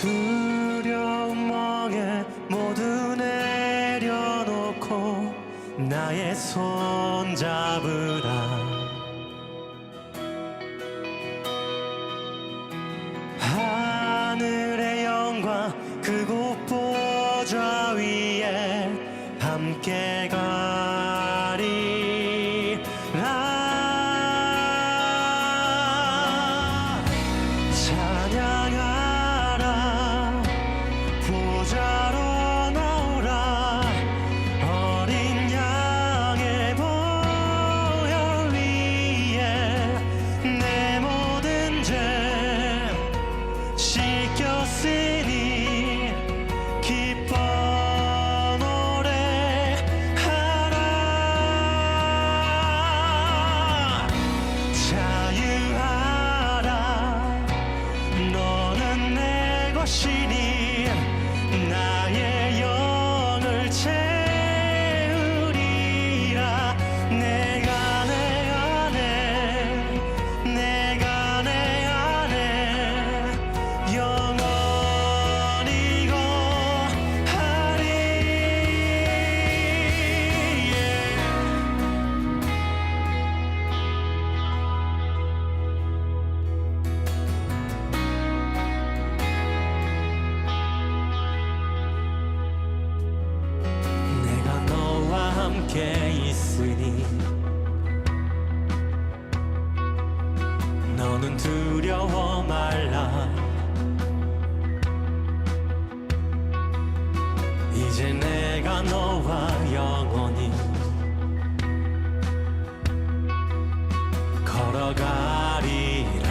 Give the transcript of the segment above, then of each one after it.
두려움 멍에 모두 내려놓고 나의 손 잡으라. 하늘의 영광 그곳 보좌 위에 함께 가리라. 찬양하라. 보좌로 나오라. 어린 양의 보혈 위에 내 모든 죄 씻겼으니 기뻐 노래하라. 자유하라. 너는 내 것이니 나의 영을 채우리라. 내가 내 안에 내가 내 안에 영원히 거하리. 내가 너와 함께 있으니 너는 두려워 말라. 이제 내가 너와 영원히 걸어가리라.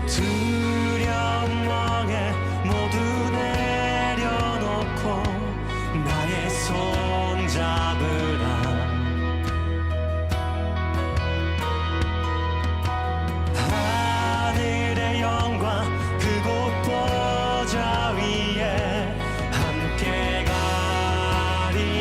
두려움 멍에 모두 내려놓고 나의 손 잡으라. 하늘의 영광 그곳 보좌 위에 함께 가리라.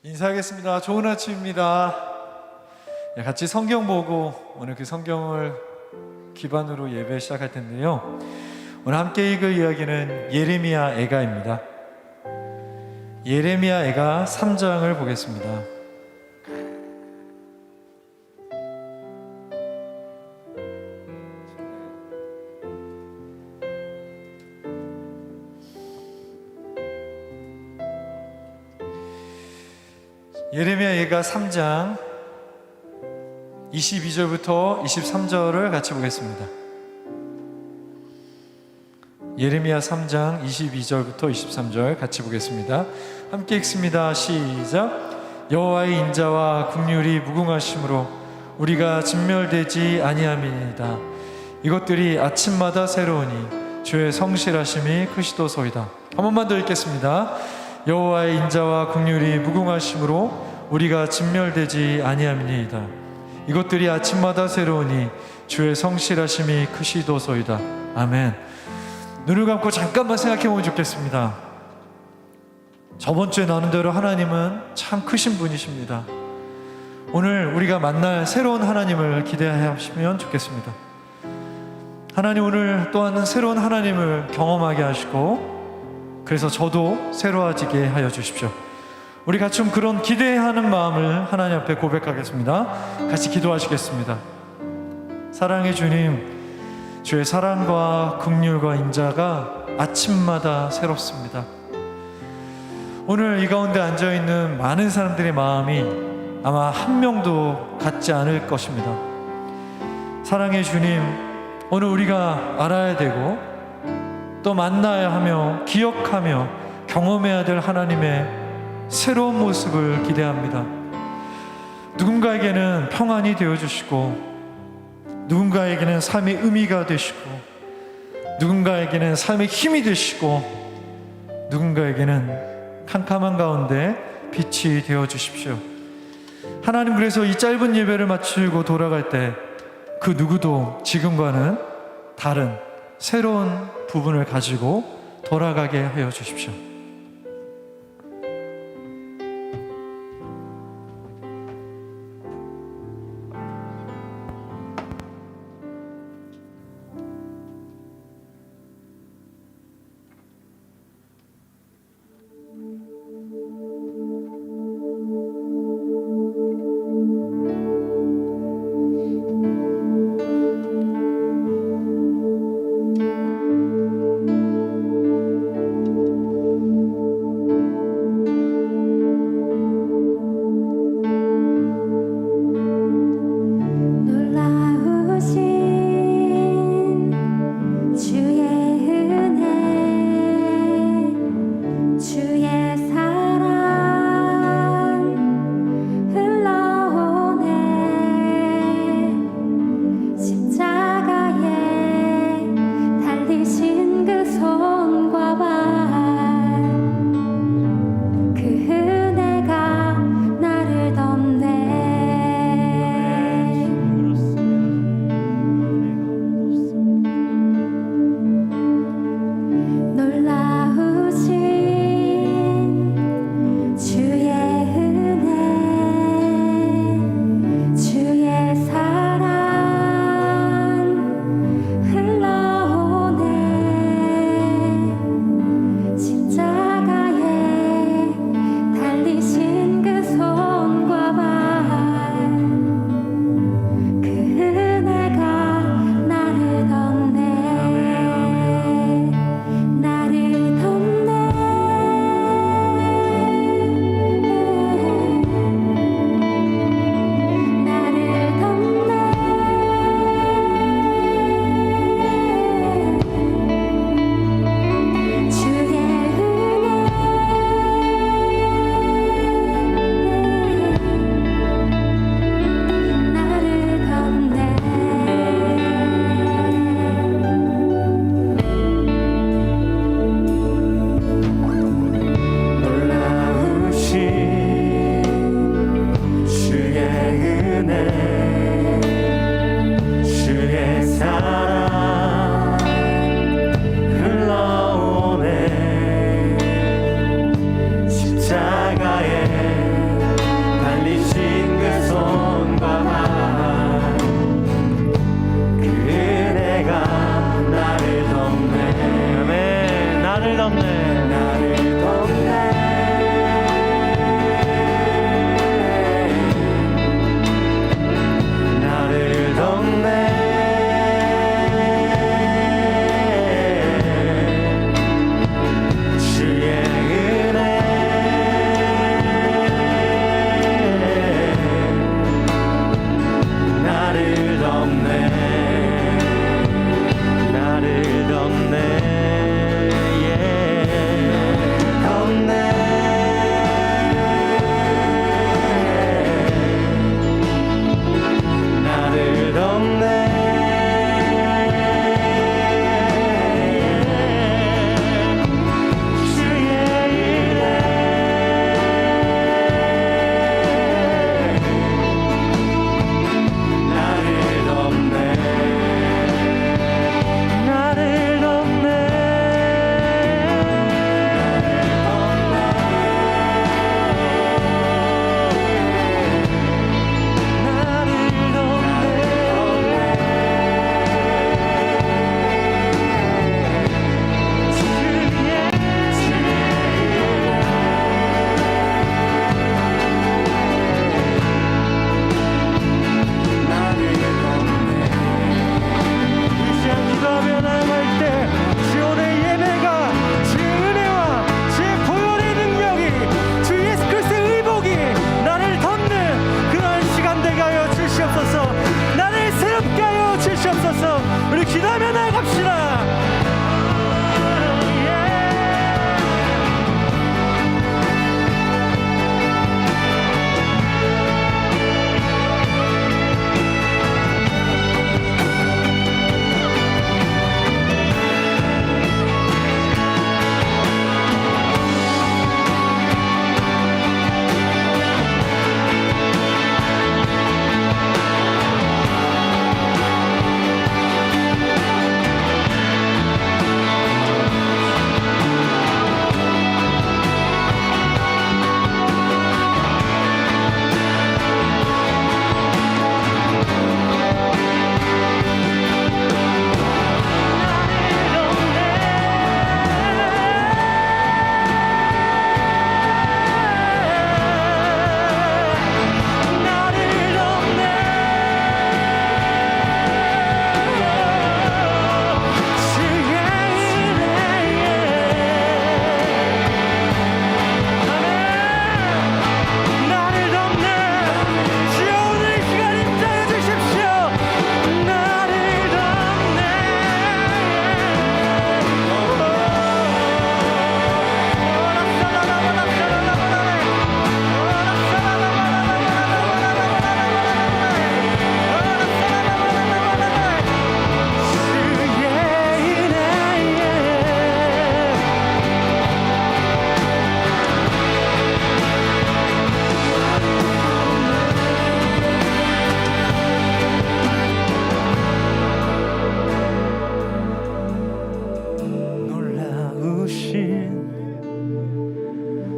인사하겠습니다. 좋은 아침입니다. 같이 성경 보고 오늘 그 성경을 기반으로 예배 시작할 텐데요. 오늘 함께 읽을 이야기는 예레미야 애가입니다. 예레미야 애가 3장을 보겠습니다. 예레미야 애가 3장 22절부터 23절을 같이 보겠습니다. 예레미야 3장 22절부터 23절 같이 보겠습니다. 함께 읽습니다. 시작. 여호와의 인자와 긍휼이 무궁하심으로 우리가 진멸되지 아니함이니이다. 이것들이 아침마다 새로우니 주의 성실하심이 크시도소이다. 한 번만 더 읽겠습니다. 여호와의 인자와 긍휼이 무궁하심으로 우리가 진멸되지 아니함이니이다. 이것들이 아침마다 새로우니 주의 성실하심이 크시도소이다. 아멘. 눈을 감고 잠깐만 생각해보면 좋겠습니다. 저번 주에 나눈 대로 하나님은 참 크신 분이십니다. 오늘 우리가 만날 새로운 하나님을 기대하시면 좋겠습니다. 하나님, 오늘 또한 새로운 하나님을 경험하게 하시고 그래서 저도 새로워지게 하여 주십시오. 우리 같이 좀 그런 기대하는 마음을 하나님 앞에 고백하겠습니다. 같이 기도하시겠습니다. 사랑의 주님, 주의 사랑과 긍휼과 인자가 아침마다 새롭습니다. 오늘 이 가운데 앉아있는 많은 사람들의 마음이 아마 한 명도 같지 않을 것입니다. 사랑의 주님, 오늘 우리가 알아야 되고 또 만나야 하며 기억하며 경험해야 될 하나님의 새로운 모습을 기대합니다. 누군가에게는 평안이 되어주시고 누군가에게는 삶의 의미가 되시고 누군가에게는 삶의 힘이 되시고 누군가에게는 캄캄한 가운데 빛이 되어주십시오. 하나님, 그래서 이 짧은 예배를 마치고 돌아갈 때 그 누구도 지금과는 다른 새로운 부분을 가지고 돌아가게 하여 주십시오. 나를 덮네. 나를 덮네. 나를 덮네. 주의 은혜 나를 덮네. 나를 덮네. 나를 덮네. 주의 은혜 나를 덮네. 나를 덮네. 우리 기도하며 나아갑시다.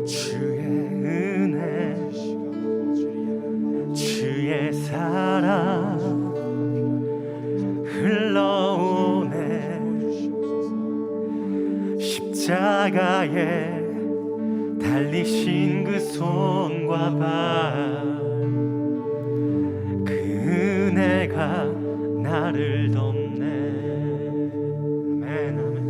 주의 은혜 주의 사랑 흘러오네. 십자가에 달리신 그 손과 발, 그 은혜가 나를 덮네. 아멘, 아멘.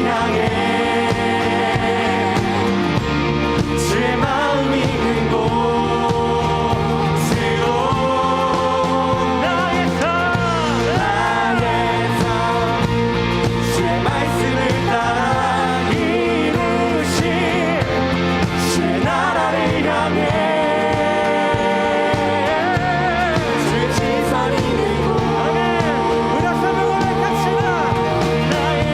향해 주의 마음이 있는 곳으로 나의 삶 주의 말씀을 따라 이루신 주의 나라를 향해 주의 시선이 있는 곳 아멘. 우리 앞서면 고백합시다. 나의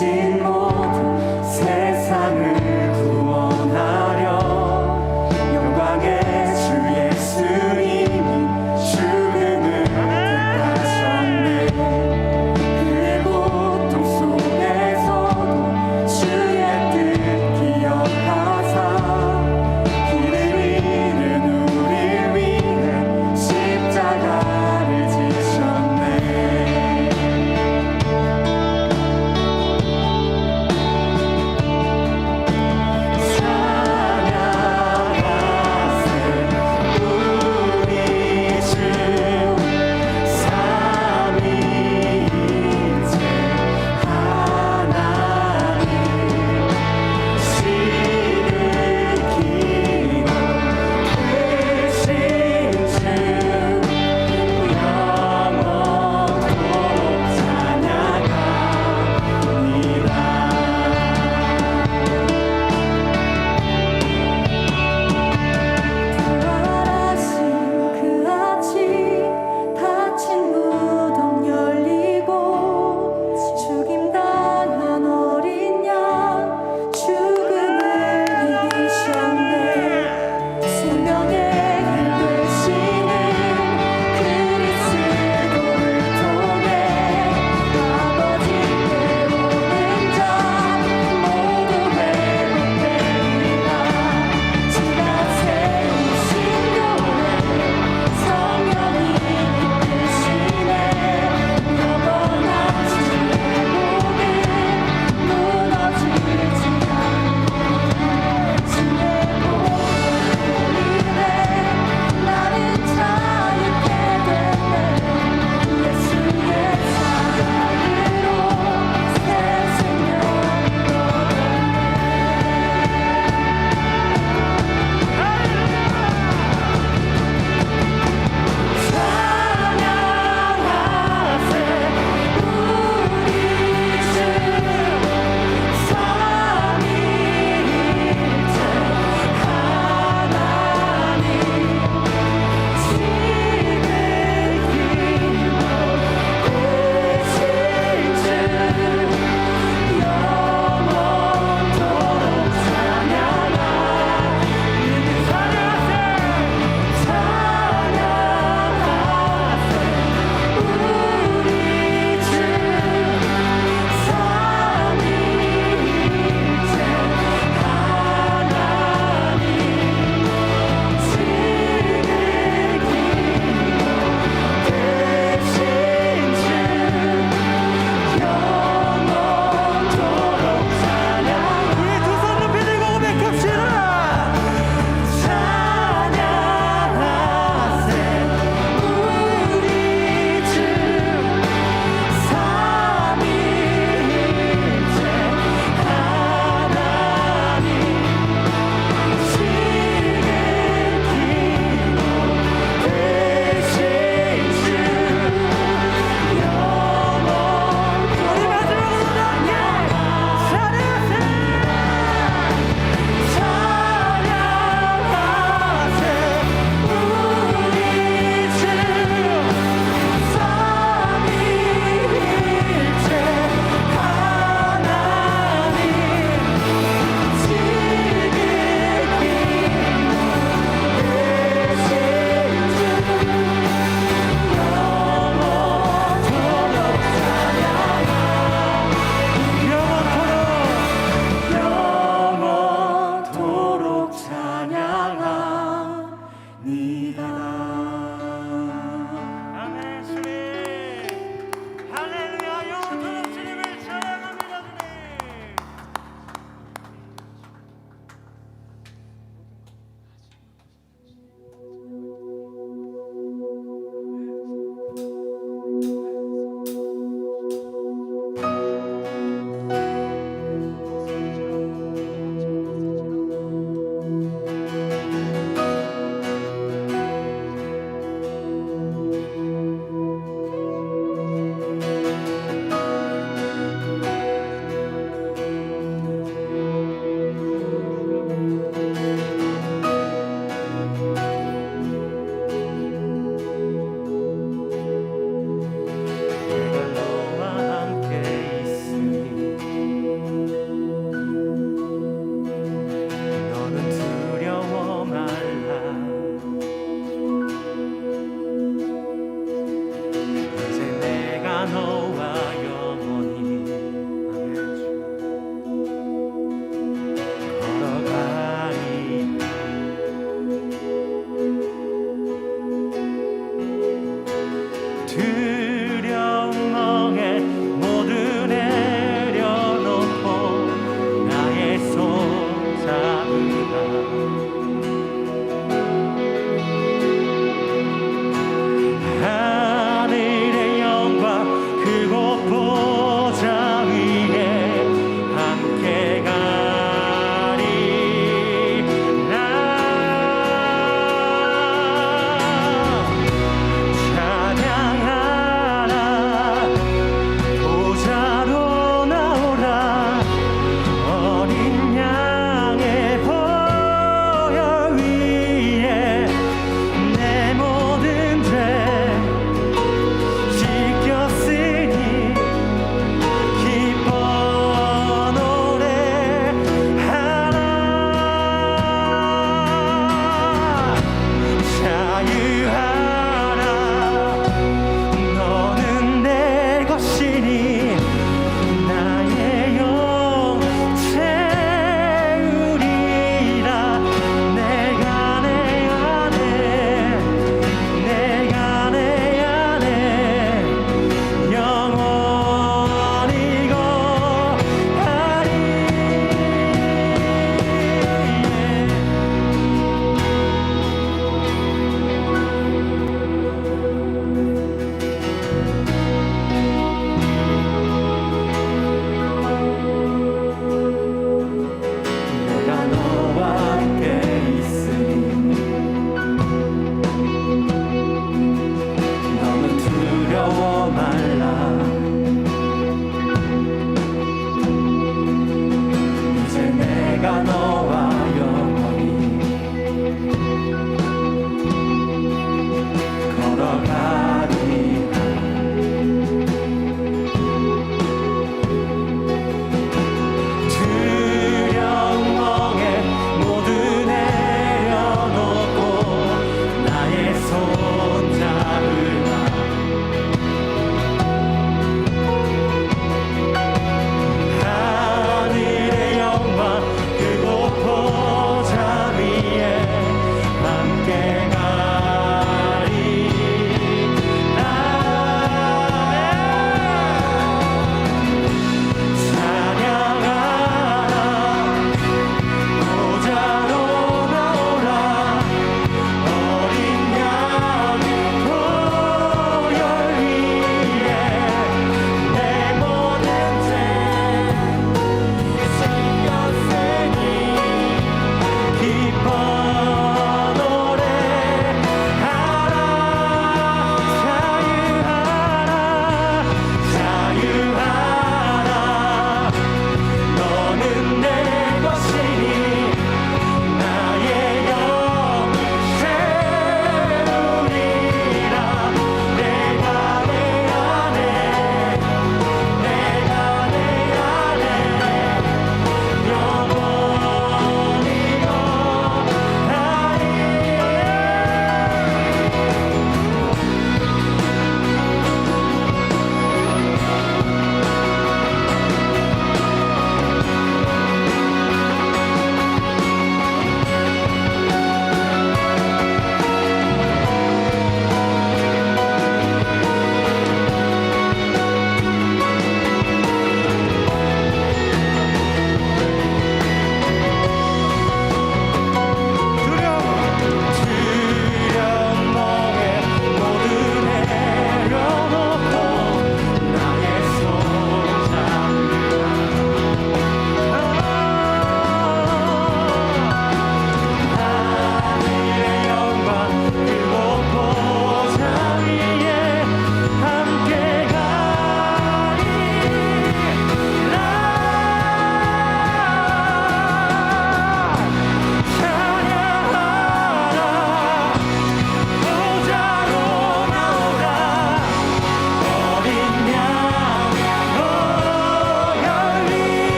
대신 모든 세상을 구원하려 영광의 주 예수님이 죽음을 택하셨네. 그의 고통 속에서도 주의 뜻 기억하사 길을 잃은 우릴 위해 십자가를 지셨네.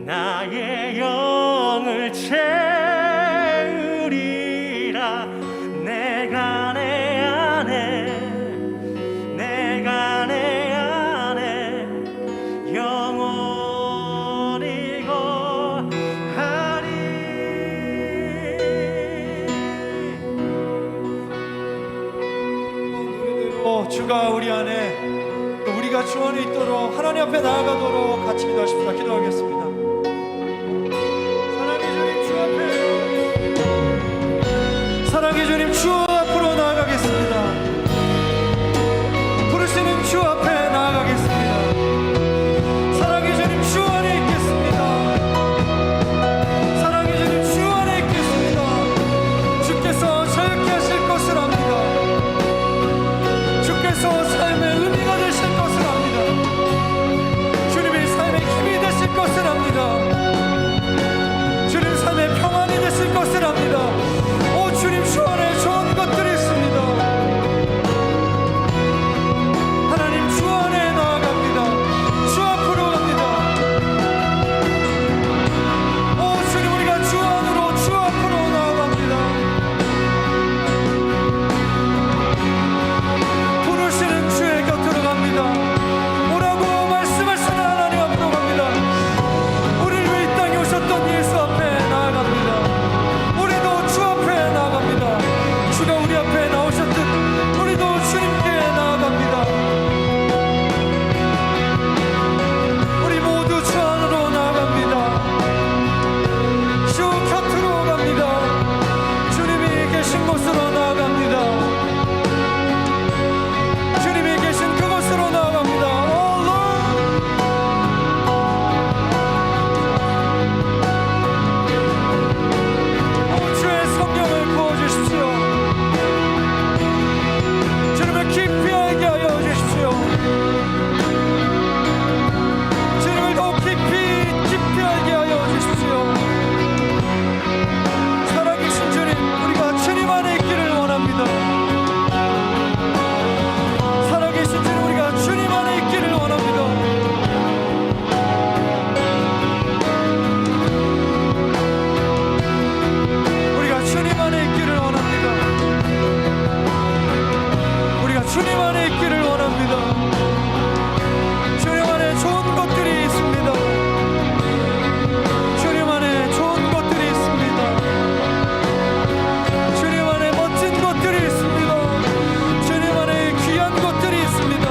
나의 영을 채우리라. 내가 내 안에 영원히 거하리. 주가 우리 안에, 또 우리가 주 안에 있도록 하나님 앞에 나아가도록 같이 기도하십시다. 기도하겠습니다. 사랑의 주님, 주 앞으로 나아가겠습니다. 부르시는 주 앞에 나아가겠습니다. 사랑의 주님, 주 안에 있겠습니다. 사랑의 주님, 주 안에 있겠습니다. 주께서 자유케 하실 것을 압니다. 주께서 삶의 의미가 되실 것을 압니다. 주님이 삶의 힘이 되실 것을 압니다. 주님 삶의 평안이 되실 것을 압니다. 오 주님, 주 안에 좋은 것들이 있습니다. 하나님, 주 안에 나아갑니다. 주 앞으로 갑니다. 오 주님, 우리가 주 안으로, 주 앞으로 나아갑니다. 부르시는 주의 곁으로 갑니다. 오라고 말씀하시는 하나님 앞으로 갑니다. 우리를 위해 이 땅에 오셨던 예수 앞에 나아갑니다. 우리도 주 앞에 나아갑니다. 주가 우리 앞에 나오셨듯 우리도 주님께 나아갑니다. 우리 모두 주 안으로 나아갑니다. 주 곁으로 갑니다. 주님이 계신 곳으로 나아갑니다. 주님이 계신 그곳으로 나아갑니다. Oh Lord. 주의 성령을 부어주십시오. 주님을 깊이 알게 하여 주십시오. 주님을 더 깊이 알게 하여 주십시오. 살아계신 주님, 우리가 주님 안에 있기를 원합니다. 살아계신 주님, 우리가 주님 안에 있기를 원합니다. 우리가 주님 안에 있기를 원합니다. 우리가 주님 안에 있기를 원합니다. 주님 안에 좋은 것들이 있습니다. 주님 안에 좋은 것들이 있습니다. 주님 안에 멋진 것들이 있습니다. 주님 안에 귀한 것들이 있습니다.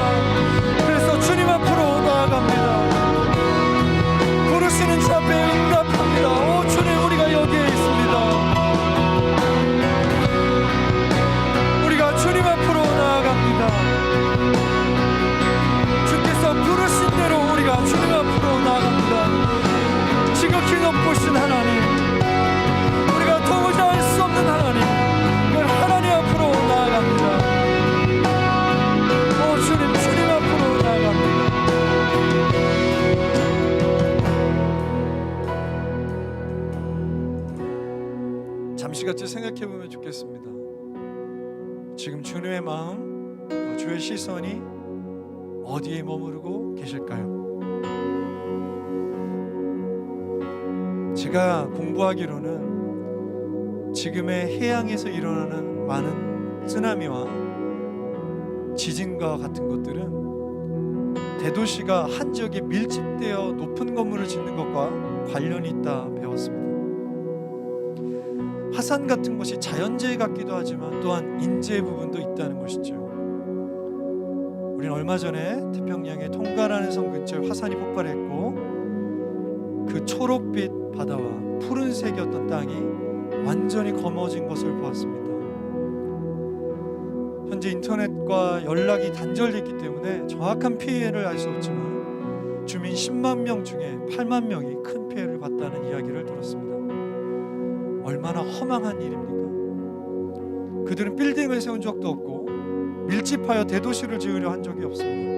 그래서 주님 앞으로 나아갑니다. 부르시는 주 앞에 응답합니다. 오 주님, 우리가 여기에 있습니다. 우리가 주님 앞으로 나아갑니다. 주께서 부르신 대로 우리가 주님 앞으로 나아갑니다. 지극히 높으신 하나님, 우리가 도무지 알 수 없는 하나님, 그 하나님 앞으로 나아갑니다. 오 주님, 주님 앞으로 나아갑니다. 잠시같이 생각해보면 좋겠습니다. 지금 주님의 마음, 또 주의 시선이 어디에 머무르고 계실까요? 제가 공부하기로는 지금의 해양에서 일어나는 많은 쓰나미와 지진과 같은 것들은 대도시가 한 지역에 밀집되어 높은 건물을 짓는 것과 관련이 있다 배웠습니다. 화산 같은 것이 자연재해 같기도 하지만 또한 인재의 부분도 있다는 것이죠. 우리는 얼마 전에 태평양의 통가라는 섬 근처에 화산이 폭발했고 그 초록빛 바다와 푸른색이었던 땅이 완전히 검어진 것을 보았습니다. 현재 인터넷과 연락이 단절됐기 때문에 정확한 피해를 알 수 없지만 주민 10만 명 중에 8만 명이 큰 피해를 봤다는 이야기를 들었습니다. 얼마나 허망한 일입니까? 그들은 빌딩을 세운 적도 없고 밀집하여 대도시를 지으려 한 적이 없습니다.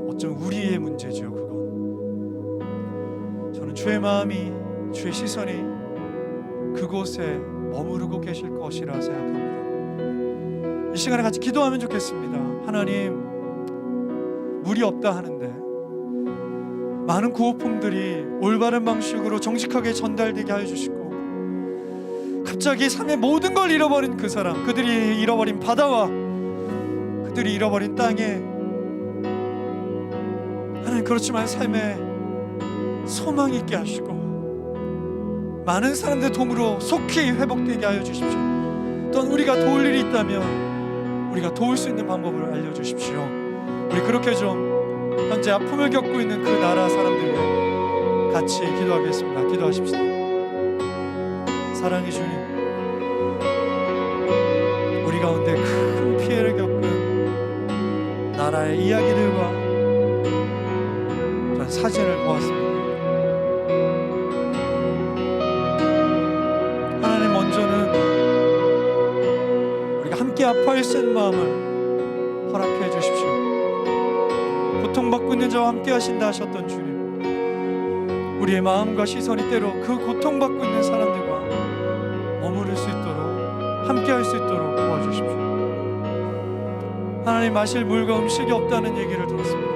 어쩌면 우리의 문제죠, 그건. 저는 주의 마음이, 주의 시선이 그곳에 머무르고 계실 것이라 생각합니다. 이 시간에 같이 기도하면 좋겠습니다. 하나님, 물이 없다 하는데 많은 구호품들이 올바른 방식으로 정직하게 전달되게 하여 주시고, 갑자기 삶의 모든 걸 잃어버린 그 사람, 그들이 잃어버린 바다와 그들이 잃어버린 땅에 하나님, 그렇지만 삶에 소망이 있게 하시고 많은 사람들의 도움으로 속히 회복되게 하여 주십시오. 또한 우리가 도울 일이 있다면 우리가 도울 수 있는 방법을 알려주십시오. 우리 그렇게 좀 현재 아픔을 겪고 있는 그 나라 사람들 위해 같이 기도하겠습니다. 기도하십시다. 사랑의 주님, 우리 가운데 큰 피해를 겪은 나라의 이야기들과 전 사진을 보았습니다. 하나님, 먼저는 우리가 함께 아파할 수 있는 마음을 허락해 주십시오. 고통받고 있는 자와 함께 하신다 하셨던 주님, 우리의 마음과 시선이 때로 그 고통받고 있는 사람들과 머무를 수 있도록, 함께 할 수 있도록 도와주십시오. 하나님, 마실 물과 음식이 없다는 얘기를 들었습니다.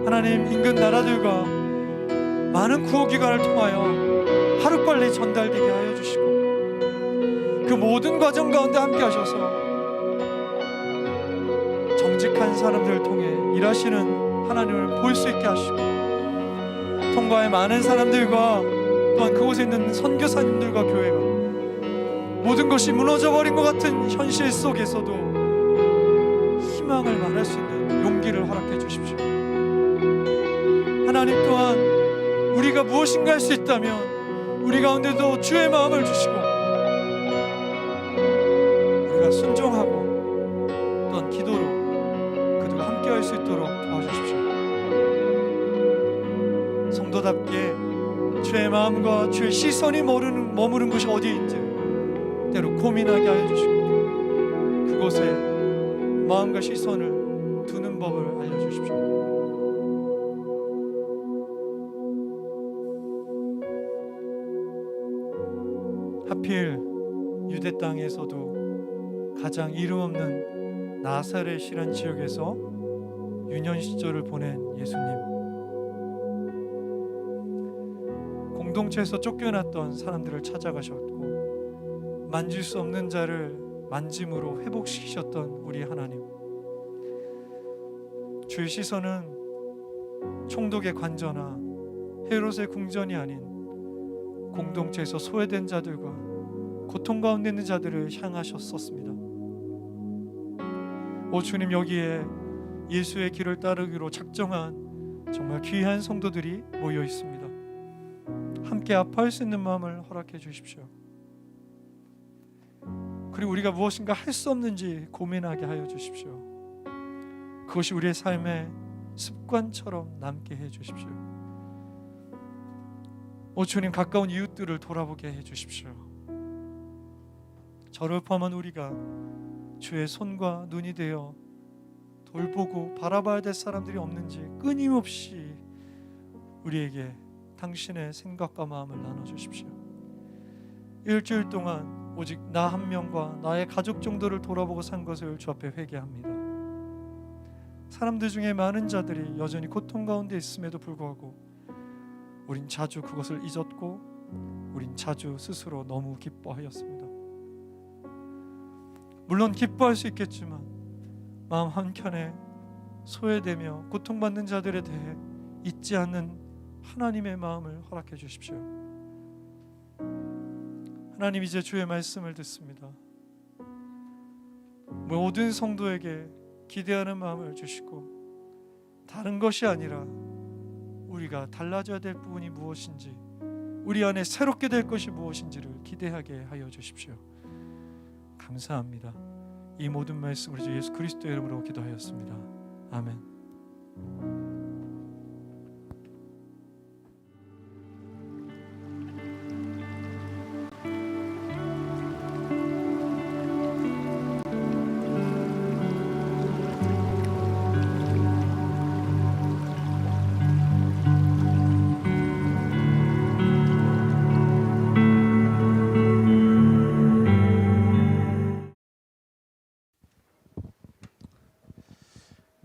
하나님, 인근 나라들과 많은 구호기관을 통하여 하루빨리 전달되게 하여 주시고, 그 모든 과정 가운데 함께 하셔서 정직한 사람들을 통해 일하시는 하나님을 볼 수 있게 하시고, 통과의 많은 사람들과 또한 그곳에 있는 선교사님들과 교회가 모든 것이 무너져버린 것 같은 현실 속에서도 희망을 말할 수 있는 용기를 허락해 주십시오. 하나님, 또한 우리가 무엇인가 할 수 있다면 우리 가운데도 주의 마음을 주시고 우리가 순종하고 또한 기도로 그들과 함께 할 수 있도록 도와주십시오. 성도답게 주의 마음과 주의 시선이 머무는 곳이 어디인지 때로 고민하게 하여 주시고, 그곳에 마음과 시선을 두는 법을 알려주십시오. 하필 유대 땅에서도 가장 이름 없는 나사렛이란 지역에서 유년 시절을 보낸 예수님, 공동체에서 쫓겨났던 사람들을 찾아가셨고 만질 수 없는 자를 만짐으로 회복시키셨던 우리 하나님, 주의 시선은 총독의 관저나 헤롯의 궁전이 아닌 공동체에서 소외된 자들과 고통 가운데 있는 자들을 향하셨었습니다. 오 주님, 여기에 예수의 길을 따르기로 작정한 정말 귀한 성도들이 모여 있습니다. 함께 아파할 수 있는 마음을 허락해 주십시오. 그리고 우리가 무엇인가 할 수 없는지 고민하게 하여 주십시오. 그것이 우리의 삶의 습관처럼 남게 해 주십시오. 오 주님, 가까운 이웃들을 돌아보게 해 주십시오. 저를 포함한 우리가 주의 손과 눈이 되어 돌보고 바라봐야 될 사람들이 없는지 끊임없이 우리에게 당신의 생각과 마음을 나눠주십시오. 일주일 동안 오직 나 한 명과 나의 가족 정도를 돌아보고 산 것을 주 앞에 회개합니다. 사람들 중에 많은 자들이 여전히 고통 가운데 있음에도 불구하고 우린 자주 그것을 잊었고 우린 자주 스스로 너무 기뻐하였습니다. 물론 기뻐할 수 있겠지만 마음 한켠에 소외되며 고통받는 자들에 대해 잊지 않는 하나님의 마음을 허락해 주십시오. 하나님, 이제 주의 말씀을 듣습니다. 모든 성도에게 기대하는 마음을 주시고 다른 것이 아니라 우리가 달라져야 될 부분이 무엇인지, 우리 안에 새롭게 될 것이 무엇인지를 기대하게 하여 주십시오. 감사합니다. 이 모든 말씀 우리 주 예수 그리스도의 이름으로 기도하였습니다. 아멘.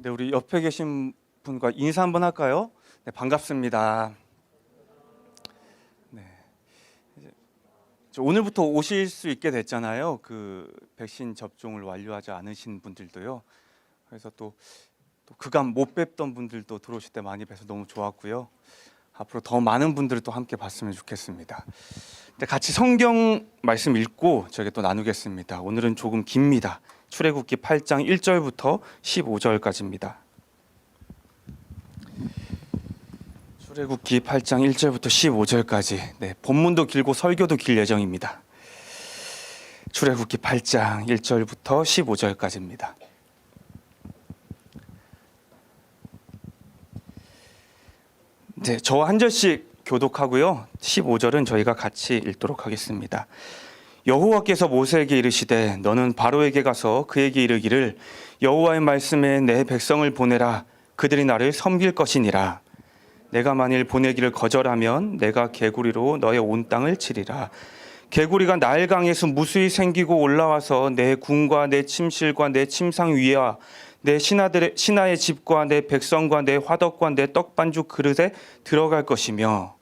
네, 우리 옆에 계신 분과 인사 한번 할까요? 네, 반갑습니다. 네. 오늘부터 오실 수 있게 됐잖아요. 그 백신 접종을 완료하지 않으신 분들도요. 그래서 또 그간 못 뵙던 분들도 들어오실 때 많이 뵈서 너무 좋았고요. 앞으로 더 많은 분들을 또 함께 봤으면 좋겠습니다. 네, 같이 성경 말씀 읽고 저에게 또 나누겠습니다. 오늘은 조금 깁니다. 출애굽기 8장 1절부터 15절까지입니다. 출애굽기 8장 1절부터 15절까지. 네, 본문도 길고 설교도 길 예정입니다. 출애굽기 8장 1절부터 15절까지입니다. 네, 저와 한 절씩 교독하고요. 15절은 저희가 같이 읽도록 하겠습니다. 여호와께서 모세에게 이르시되 너는 바로에게 가서 그에게 이르기를 여호와의 말씀에 내 백성을 보내라. 그들이 나를 섬길 것이니라. 내가 만일 보내기를 거절하면 내가 개구리로 너의 온 땅을 치리라. 개구리가 나일강에서 무수히 생기고 올라와서 내 궁과 내 침실과 내 침상 위와 내 신하의 집과 내 백성과 내 화덕과 내 떡반죽 그릇에 들어갈 것이며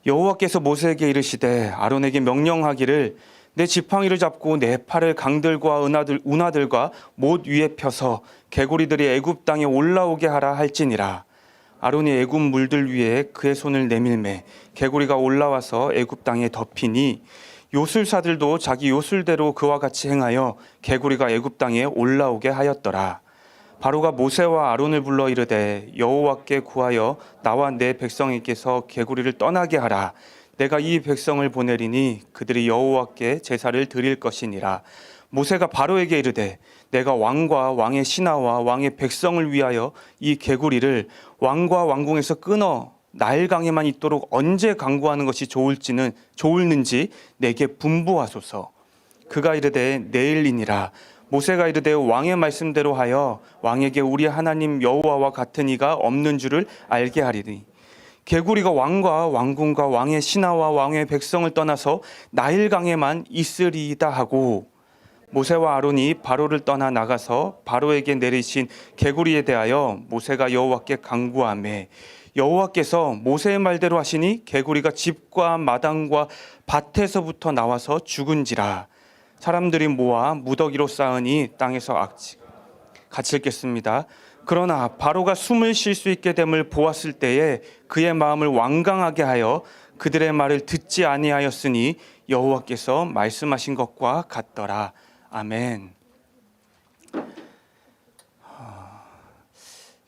여호와께서 모세에게 이르시되 아론에게 명령하기를 내 지팡이를 잡고 내 팔을 강들과 운하들과 못 위에 펴서 개구리들이 애굽 땅에 올라오게 하라 할지니라. 아론이 애굽 물들 위에 그의 손을 내밀매 개구리가 올라와서 애굽 땅에 덮이니 요술사들도 자기 요술대로 그와 같이 행하여 개구리가 애굽 땅에 올라오게 하였더라. 바로가 모세와 아론을 불러 이르되 여호와께 구하여 나와 내 백성에게서 개구리를 떠나게 하라. 내가 이 백성을 보내리니 그들이 여호와께 제사를 드릴 것이니라. 모세가 바로에게 이르되 내가 왕과 왕의 신하와 왕의 백성을 위하여 이 개구리를 왕과 왕궁에서 끊어 나일강에만 있도록 언제 강구하는 것이 좋을는지 내게 분부하소서. 그가 이르되 내일이니라. 모세가 이르되 왕의 말씀대로 하여 왕에게 우리 하나님 여호와와 같은 이가 없는 줄을 알게 하리니 개구리가 왕과 왕궁과 왕의 신하와 왕의 백성을 떠나서 나일강에만 있으리이다 하고 모세와 아론이 바로를 떠나 나가서 바로에게 내리신 개구리에 대하여 모세가 여호와께 간구하매 여호와께서 모세의 말대로 하시니 개구리가 집과 마당과 밭에서부터 나와서 죽은지라. 사람들이 모아 무더기로 쌓으니 땅에서 악취. 같이 읽겠습니다. 그러나 바로가 숨을 쉴 수 있게 됨을 보았을 때에 그의 마음을 완강하게 하여 그들의 말을 듣지 아니하였으니 여호와께서 말씀하신 것과 같더라. 아멘.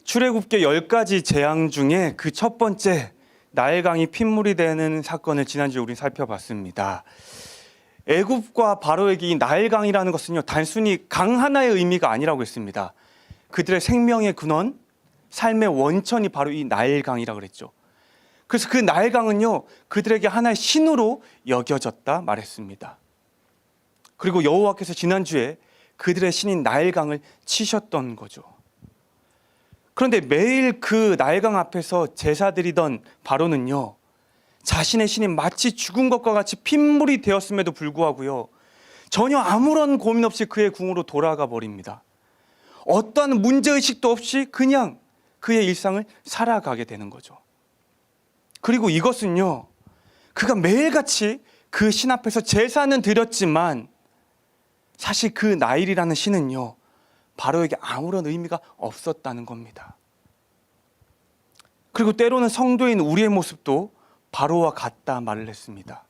출애굽기 10가지 재앙 중에 그 첫 번째 나일강이 핏물이 되는 사건을 지난주에 우리 살펴봤습니다. 애굽과 바로에게 이 나일강이라는 것은요, 단순히 강 하나의 의미가 아니라고 했습니다. 그들의 생명의 근원, 삶의 원천이 바로 이 나일강이라고 그랬죠. 그래서 그 나일강은요, 그들에게 하나의 신으로 여겨졌다 말했습니다. 그리고 여호와께서 지난주에 그들의 신인 나일강을 치셨던 거죠. 그런데 매일 그 나일강 앞에서 제사드리던 바로는요, 자신의 신이 마치 죽은 것과 같이 핏물이 되었음에도 불구하고요, 전혀 아무런 고민 없이 그의 궁으로 돌아가 버립니다. 어떠한 문제의식도 없이 그냥 그의 일상을 살아가게 되는 거죠. 그리고 이것은요, 그가 매일같이 그 신 앞에서 제사는 드렸지만 사실 그 나일이라는 신은요, 바로에게 아무런 의미가 없었다는 겁니다. 그리고 때로는 성도인 우리의 모습도 바로와 같다 말을 했습니다.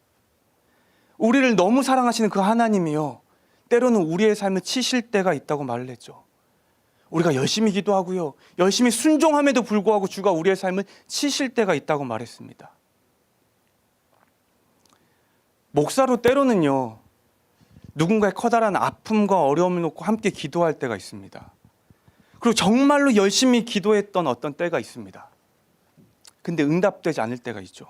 우리를 너무 사랑하시는 그 하나님이요, 때로는 우리의 삶을 치실 때가 있다고 말을 했죠. 우리가 열심히 기도하고요, 열심히 순종함에도 불구하고 주가 우리의 삶을 치실 때가 있다고 말했습니다. 목사로 때로는요, 누군가의 커다란 아픔과 어려움을 놓고 함께 기도할 때가 있습니다. 그리고 정말로 열심히 기도했던 어떤 때가 있습니다. 근데 응답되지 않을 때가 있죠.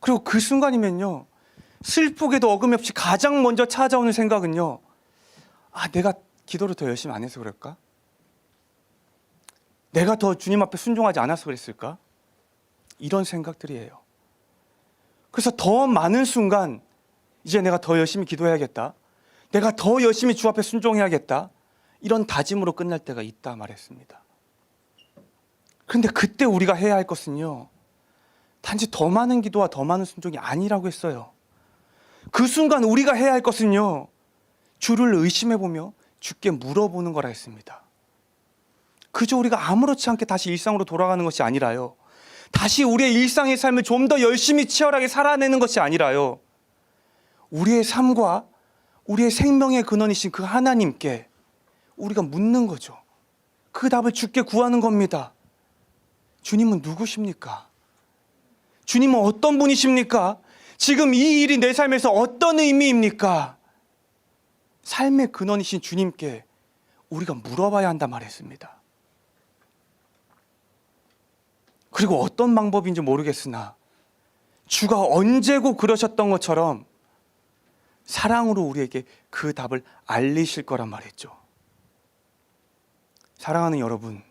그리고 그 순간이면요, 슬프게도 어김없이 가장 먼저 찾아오는 생각은요, 내가 기도를 더 열심히 안 해서 그럴까? 내가 더 주님 앞에 순종하지 않아서 그랬을까? 이런 생각들이에요. 그래서 더 많은 순간 이제 내가 더 열심히 기도해야겠다, 내가 더 열심히 주 앞에 순종해야겠다, 이런 다짐으로 끝날 때가 있다 말했습니다. 그런데 그때 우리가 해야 할 것은요, 단지 더 많은 기도와 더 많은 순종이 아니라고 했어요. 그 순간 우리가 해야 할 것은요, 주를 의심해보며 주께 물어보는 거라 했습니다. 그저 우리가 아무렇지 않게 다시 일상으로 돌아가는 것이 아니라요, 다시 우리의 일상의 삶을 좀 더 열심히 치열하게 살아내는 것이 아니라요, 우리의 삶과 우리의 생명의 근원이신 그 하나님께 우리가 묻는 거죠. 그 답을 주께 구하는 겁니다. 주님은 누구십니까? 주님은 어떤 분이십니까? 지금 이 일이 내 삶에서 어떤 의미입니까? 삶의 근원이신 주님께 우리가 물어봐야 한다 말했습니다. 그리고 어떤 방법인지 모르겠으나 주가 언제고 그러셨던 것처럼 사랑으로 우리에게 그 답을 알리실 거란 말했죠. 사랑하는 여러분,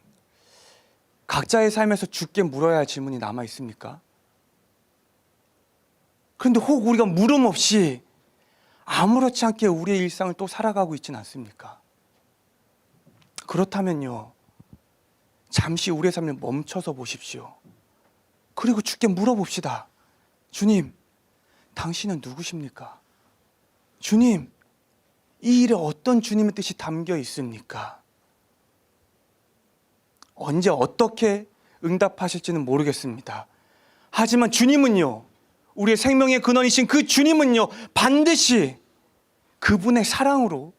각자의 삶에서 주께 물어야 할 질문이 남아 있습니까? 그런데 혹 우리가 물음 없이 아무렇지 않게 우리의 일상을 또 살아가고 있지는 않습니까? 그렇다면요, 잠시 우리의 삶을 멈춰서 보십시오. 그리고 주께 물어봅시다. 주님, 당신은 누구십니까? 주님, 이 일에 어떤 주님의 뜻이 담겨 있습니까? 언제 어떻게 응답하실지는 모르겠습니다. 하지만 주님은요, 우리의 생명의 근원이신 그 주님은요, 반드시 그분의 사랑으로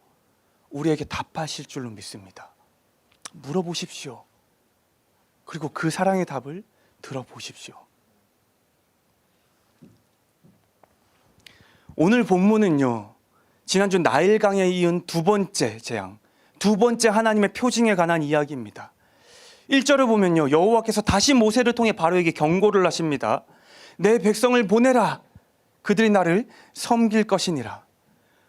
우리에게 답하실 줄로 믿습니다. 물어보십시오. 그리고 그 사랑의 답을 들어보십시오. 오늘 본문은요, 지난주 나일강에 이은 두 번째 재앙, 두 번째 하나님의 표징에 관한 이야기입니다. 1절을 보면요, 여호와께서 다시 모세를 통해 바로에게 경고를 하십니다. 내 백성을 보내라. 그들이 나를 섬길 것이니라.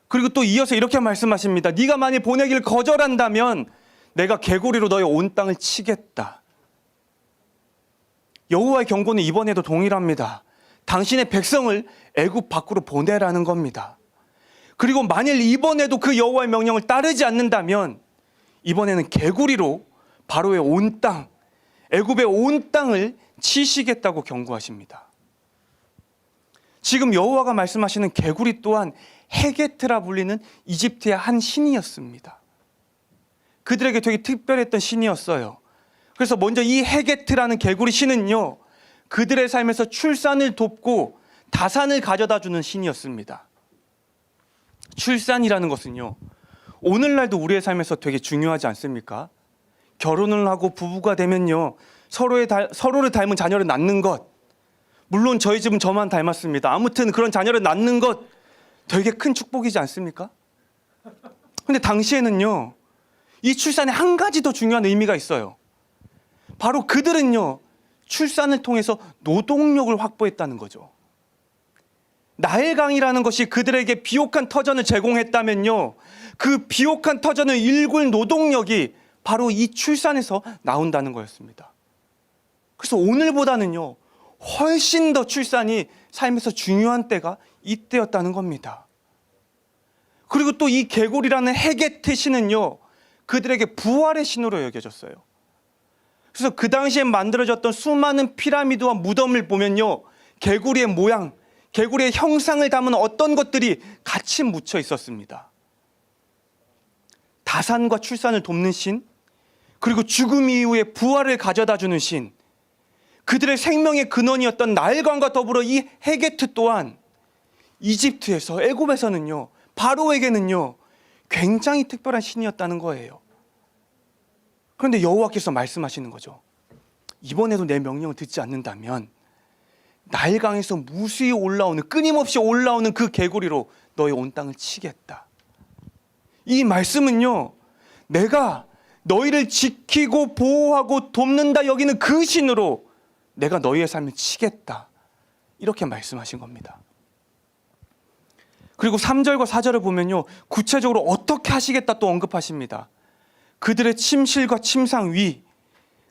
그리고 또 이어서 이렇게 말씀하십니다. 네가 만일 보내기를 거절한다면 내가 개구리로 너의 온 땅을 치겠다. 여호와의 경고는 이번에도 동일합니다. 당신의 백성을 애굽 밖으로 보내라는 겁니다. 그리고 만일 이번에도 그 여호와의 명령을 따르지 않는다면 이번에는 개구리로 바로의 온 땅, 애굽의 온 땅을 치시겠다고 경고하십니다. 지금 여호와가 말씀하시는 개구리 또한 헤게트라 불리는 이집트의 한 신이었습니다. 그들에게 되게 특별했던 신이었어요. 그래서 먼저 이 헤게트라는 개구리 신은요, 그들의 삶에서 출산을 돕고 다산을 가져다 주는 신이었습니다. 출산이라는 것은요, 오늘날도 우리의 삶에서 되게 중요하지 않습니까? 결혼을 하고 부부가 되면요, 서로를 닮은 자녀를 낳는 것, 물론 저희 집은 저만 닮았습니다. 아무튼 그런 자녀를 낳는 것 되게 큰 축복이지 않습니까? 근데 당시에는요, 이 출산에 한 가지 더 중요한 의미가 있어요. 바로 그들은요, 출산을 통해서 노동력을 확보했다는 거죠. 나일강이라는 것이 그들에게 비옥한 터전을 제공했다면요, 그 비옥한 터전을 일굴 노동력이 바로 이 출산에서 나온다는 거였습니다. 그래서 오늘보다는요, 훨씬 더 출산이 삶에서 중요한 때가 이때였다는 겁니다. 그리고 또 이 개구리라는 헤게트 신은요, 그들에게 부활의 신으로 여겨졌어요. 그래서 그 당시에 만들어졌던 수많은 피라미드와 무덤을 보면요, 개구리의 모양, 개구리의 형상을 담은 어떤 것들이 같이 묻혀 있었습니다. 다산과 출산을 돕는 신, 그리고 죽음 이후에 부활을 가져다 주는 신, 그들의 생명의 근원이었던 나일강과 더불어 이 헤게트 또한 이집트에서, 애굽에서는요, 바로에게는요, 굉장히 특별한 신이었다는 거예요. 그런데 여호와께서 말씀하시는 거죠. 이번에도 내 명령을 듣지 않는다면 나일강에서 무수히 올라오는, 끊임없이 올라오는 그 개구리로 너의 온 땅을 치겠다. 이 말씀은요, 내가 너희를 지키고 보호하고 돕는다 여기는 그 신으로 내가 너희의 삶을 치겠다, 이렇게 말씀하신 겁니다. 그리고 3절과 4절을 보면요, 구체적으로 어떻게 하시겠다 또 언급하십니다. 그들의 침실과 침상 위,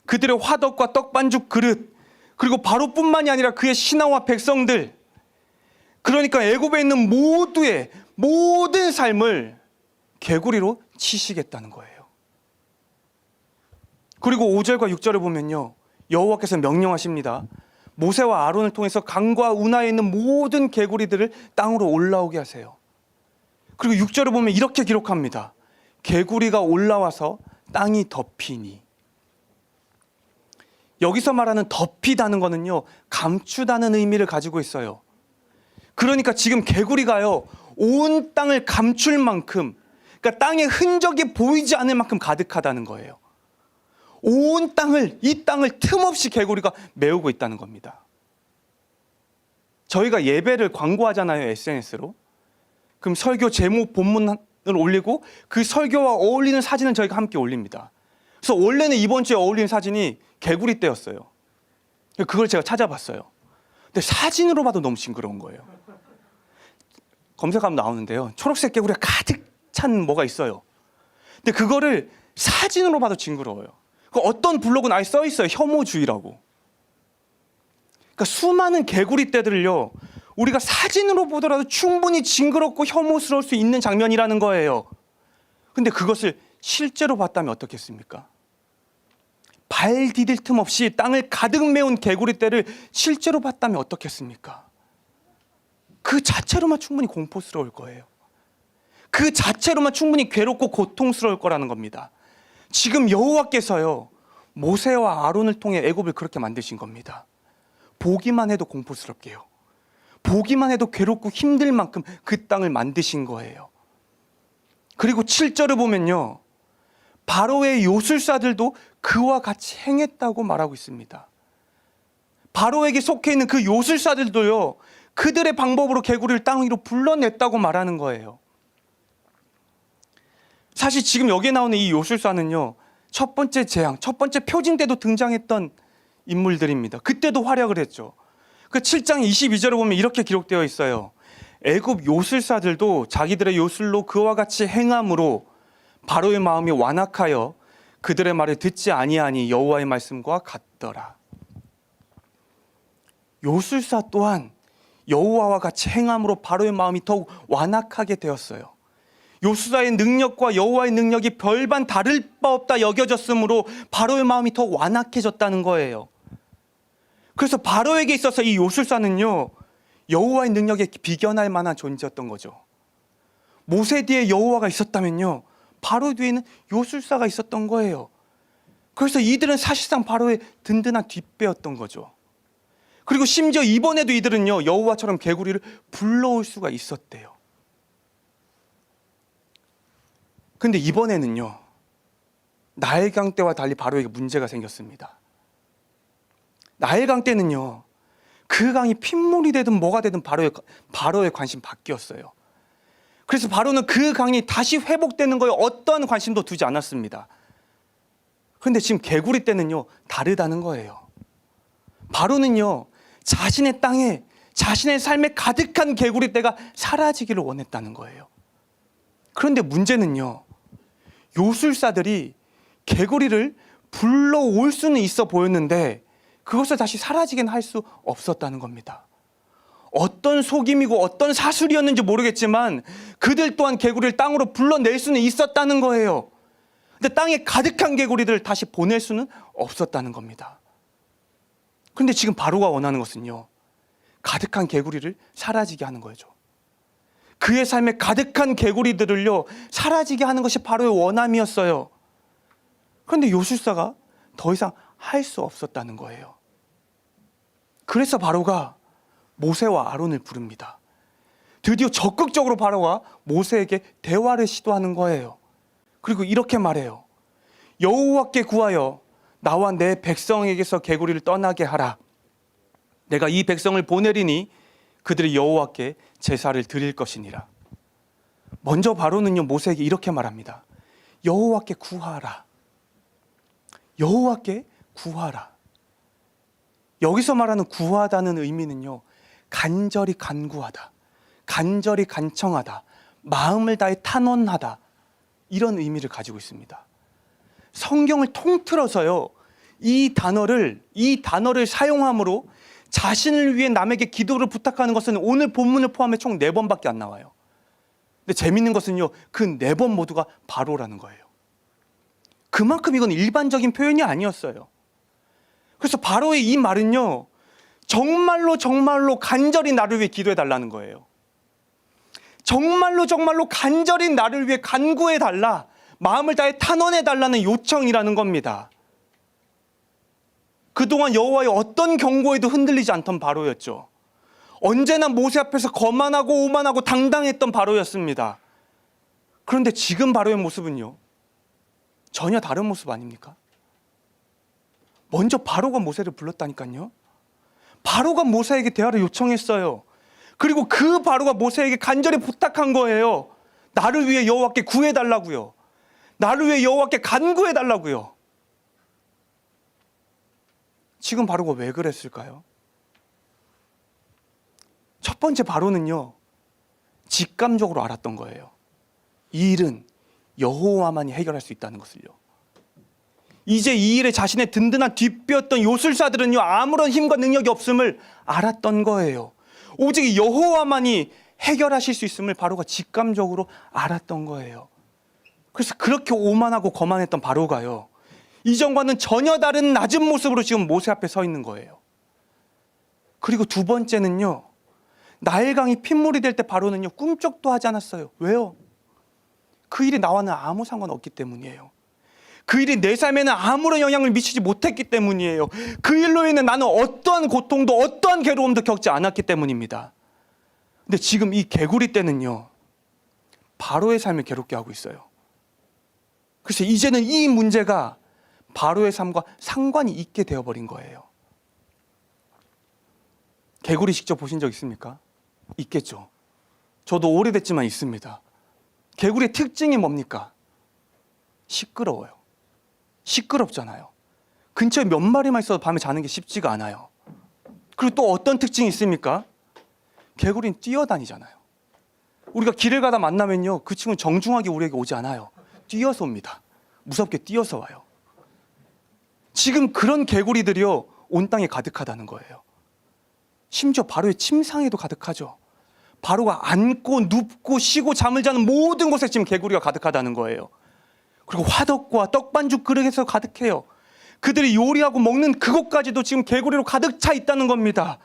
그들의 화덕과 떡반죽 그릇, 그리고 바로뿐만이 아니라 그의 신하와 백성들, 그러니까 애굽에 있는 모두의 모든 삶을 개구리로 치시겠다는 거예요. 그리고 5절과 6절을 보면요, 여호와께서 명령하십니다. 모세와 아론을 통해서 강과 운하에 있는 모든 개구리들을 땅으로 올라오게 하세요. 그리고 6절을 보면 이렇게 기록합니다. 개구리가 올라와서 땅이 덮이니. 여기서 말하는 덮이다는 거는요, 감추다는 의미를 가지고 있어요. 그러니까 지금 개구리가요, 온 땅을 감출 만큼, 그러니까 땅에 흔적이 보이지 않을 만큼 가득하다는 거예요. 온 땅을, 이 땅을 틈없이 개구리가 메우고 있다는 겁니다. 저희가 예배를 광고하잖아요, SNS로. 그럼 설교 제목 본문을 올리고 그 설교와 어울리는 사진을 저희가 함께 올립니다. 그래서 원래는 이번 주에 어울리는 사진이 개구리 떼였어요. 그걸 제가 찾아봤어요. 근데 사진으로 봐도 너무 징그러운 거예요. 검색하면 나오는데요, 초록색 개구리가 가득 찬 뭐가 있어요. 근데 그거를 사진으로 봐도 징그러워요. 어떤 블로그는 아예 써 있어요. 혐오주의라고. 그러니까 수많은 개구리 떼들을요, 우리가 사진으로 보더라도 충분히 징그럽고 혐오스러울 수 있는 장면이라는 거예요. 근데 그것을 실제로 봤다면 어떻겠습니까? 발 디딜 틈 없이 땅을 가득 메운 개구리 떼를 실제로 봤다면 어떻겠습니까? 그 자체로만 충분히 공포스러울 거예요. 그 자체로만 충분히 괴롭고 고통스러울 거라는 겁니다. 지금 여호와께서요, 모세와 아론을 통해 애굽을 그렇게 만드신 겁니다. 보기만 해도 공포스럽게요. 보기만 해도 괴롭고 힘들 만큼 그 땅을 만드신 거예요. 그리고 7절을 보면요, 바로의 요술사들도 그와 같이 행했다고 말하고 있습니다. 바로에게 속해 있는 그 요술사들도요, 그들의 방법으로 개구리를 땅 위로 불러냈다고 말하는 거예요. 사실 지금 여기에 나오는 이 요술사는요, 첫 번째 재앙, 첫 번째 표징 때도 등장했던 인물들입니다. 그때도 활약을 했죠. 그 7장 22절을 보면 이렇게 기록되어 있어요. 애굽 요술사들도 자기들의 요술로 그와 같이 행함으로 바로의 마음이 완악하여 그들의 말을 듣지 아니하니 여호와의 말씀과 같더라. 요술사 또한 여호와와 같이 행함으로 바로의 마음이 더욱 완악하게 되었어요. 요술사의 능력과 여호와의 능력이 별반 다를 바 없다 여겨졌으므로 바로의 마음이 더욱 완악해졌다는 거예요. 그래서 바로에게 있어서 이 요술사는요, 여호와의 능력에 비견할 만한 존재였던 거죠. 모세 뒤에 여호와가 있었다면요, 바로 뒤에는 요술사가 있었던 거예요. 그래서 이들은 사실상 바로의 든든한 뒷배였던 거죠. 그리고 심지어 이번에도 이들은요, 여호와처럼 개구리를 불러올 수가 있었대요. 근데 이번에는요, 나일강 때와 달리 바로에게 문제가 생겼습니다. 나일강 때는요, 그 강이 핏물이 되든 뭐가 되든 바로의 관심 바뀌었어요. 그래서 바로는 그 강이 다시 회복되는 거에 어떠한 관심도 두지 않았습니다. 그런데 지금 개구리 때는요, 다르다는 거예요. 바로는요, 자신의 땅에, 자신의 삶에 가득한 개구리 떼가 사라지기를 원했다는 거예요. 그런데 문제는요, 요술사들이 개구리를 불러올 수는 있어 보였는데 그것을 다시 사라지게 할 수 없었다는 겁니다. 어떤 속임이고 어떤 사술이었는지 모르겠지만 그들 또한 개구리를 땅으로 불러낼 수는 있었다는 거예요. 근데 땅에 가득한 개구리들을 다시 보낼 수는 없었다는 겁니다. 그런데 지금 바로가 원하는 것은요, 가득한 개구리를 사라지게 하는 거죠. 그의 삶에 가득한 개구리들을요, 사라지게 하는 것이 바로의 원함이었어요. 그런데 요술사가 더 이상 할 수 없었다는 거예요. 그래서 바로가 모세와 아론을 부릅니다. 드디어 적극적으로 바로가 모세에게 대화를 시도하는 거예요. 그리고 이렇게 말해요. 여호와께 구하여 나와 내 백성에게서 개구리를 떠나게 하라. 내가 이 백성을 보내리니 그들이 여호와께 제사를 드릴 것이니라. 먼저 바로는요, 모세에게 이렇게 말합니다. 여호와께 구하라. 여호와께 구하라. 여기서 말하는 구하다는 의미는요, 간절히 간구하다, 간절히 간청하다, 마음을 다해 탄원하다, 이런 의미를 가지고 있습니다. 성경을 통틀어서요, 이 단어를 사용함으로 자신을 위해 남에게 기도를 부탁하는 것은 오늘 본문을 포함해 총 4번밖에 안 나와요. 근데 재밌는 것은요, 그 4번 모두가 바로라는 거예요. 그만큼 이건 일반적인 표현이 아니었어요. 그래서 바로의 이 말은요, 정말로 정말로 간절히 나를 위해 기도해 달라는 거예요. 정말로 정말로 간절히 나를 위해 간구해 달라, 마음을 다해 탄원해 달라는 요청이라는 겁니다. 그동안 여호와의 어떤 경고에도 흔들리지 않던 바로였죠. 언제나 모세 앞에서 거만하고 오만하고 당당했던 바로였습니다. 그런데 지금 바로의 모습은요, 전혀 다른 모습 아닙니까? 먼저 바로가 모세를 불렀다니까요. 바로가 모세에게 대화를 요청했어요. 그리고 그 바로가 모세에게 간절히 부탁한 거예요. 나를 위해 여호와께 구해달라고요. 나를 위해 여호와께 간구해달라고요. 지금 바로가 왜 그랬을까요? 첫 번째 바로는요, 직감적으로 알았던 거예요. 이 일은 여호와만이 해결할 수 있다는 것을요. 이제 이 일에 자신의 든든한 뒷뼈였던 요술사들은요, 아무런 힘과 능력이 없음을 알았던 거예요. 오직 여호와만이 해결하실 수 있음을 바로가 직감적으로 알았던 거예요. 그래서 그렇게 오만하고 거만했던 바로가요, 이전과는 전혀 다른 낮은 모습으로 지금 모세 앞에 서 있는 거예요. 그리고 두 번째는요, 나일강이 핏물이 될 때 바로는요, 꿈쩍도 하지 않았어요. 왜요? 그 일이 나와는 아무 상관없기 때문이에요. 그 일이 내 삶에는 아무런 영향을 미치지 못했기 때문이에요. 그 일로 인해 나는 어떠한 고통도 어떠한 괴로움도 겪지 않았기 때문입니다. 근데 지금 이 개구리 떼는요, 바로의 삶을 괴롭게 하고 있어요. 그래서 이제는 이 문제가 바로의 삶과 상관이 있게 되어버린 거예요. 개구리 직접 보신 적 있습니까? 있겠죠. 저도 오래됐지만 있습니다. 개구리의 특징이 뭡니까? 시끄러워요. 시끄럽잖아요. 근처에 몇 마리만 있어도 밤에 자는 게 쉽지가 않아요. 그리고 또 어떤 특징이 있습니까? 개구리는 뛰어다니잖아요. 우리가 길을 가다 만나면요, 그 친구는 정중하게 우리에게 오지 않아요. 뛰어서 옵니다. 무섭게 뛰어서 와요. 지금 그런 개구리들이요, 온 땅에 가득하다는 거예요. 심지어 바로의 침상에도 가득하죠. 바로가 앉고 눕고 쉬고 잠을 자는 모든 곳에 지금 개구리가 가득하다는 거예요. 그리고 화덕과 떡반죽 그릇에서 가득해요. 그들이 요리하고 먹는 그곳까지도 지금 개구리로 가득 차 있다는 겁니다.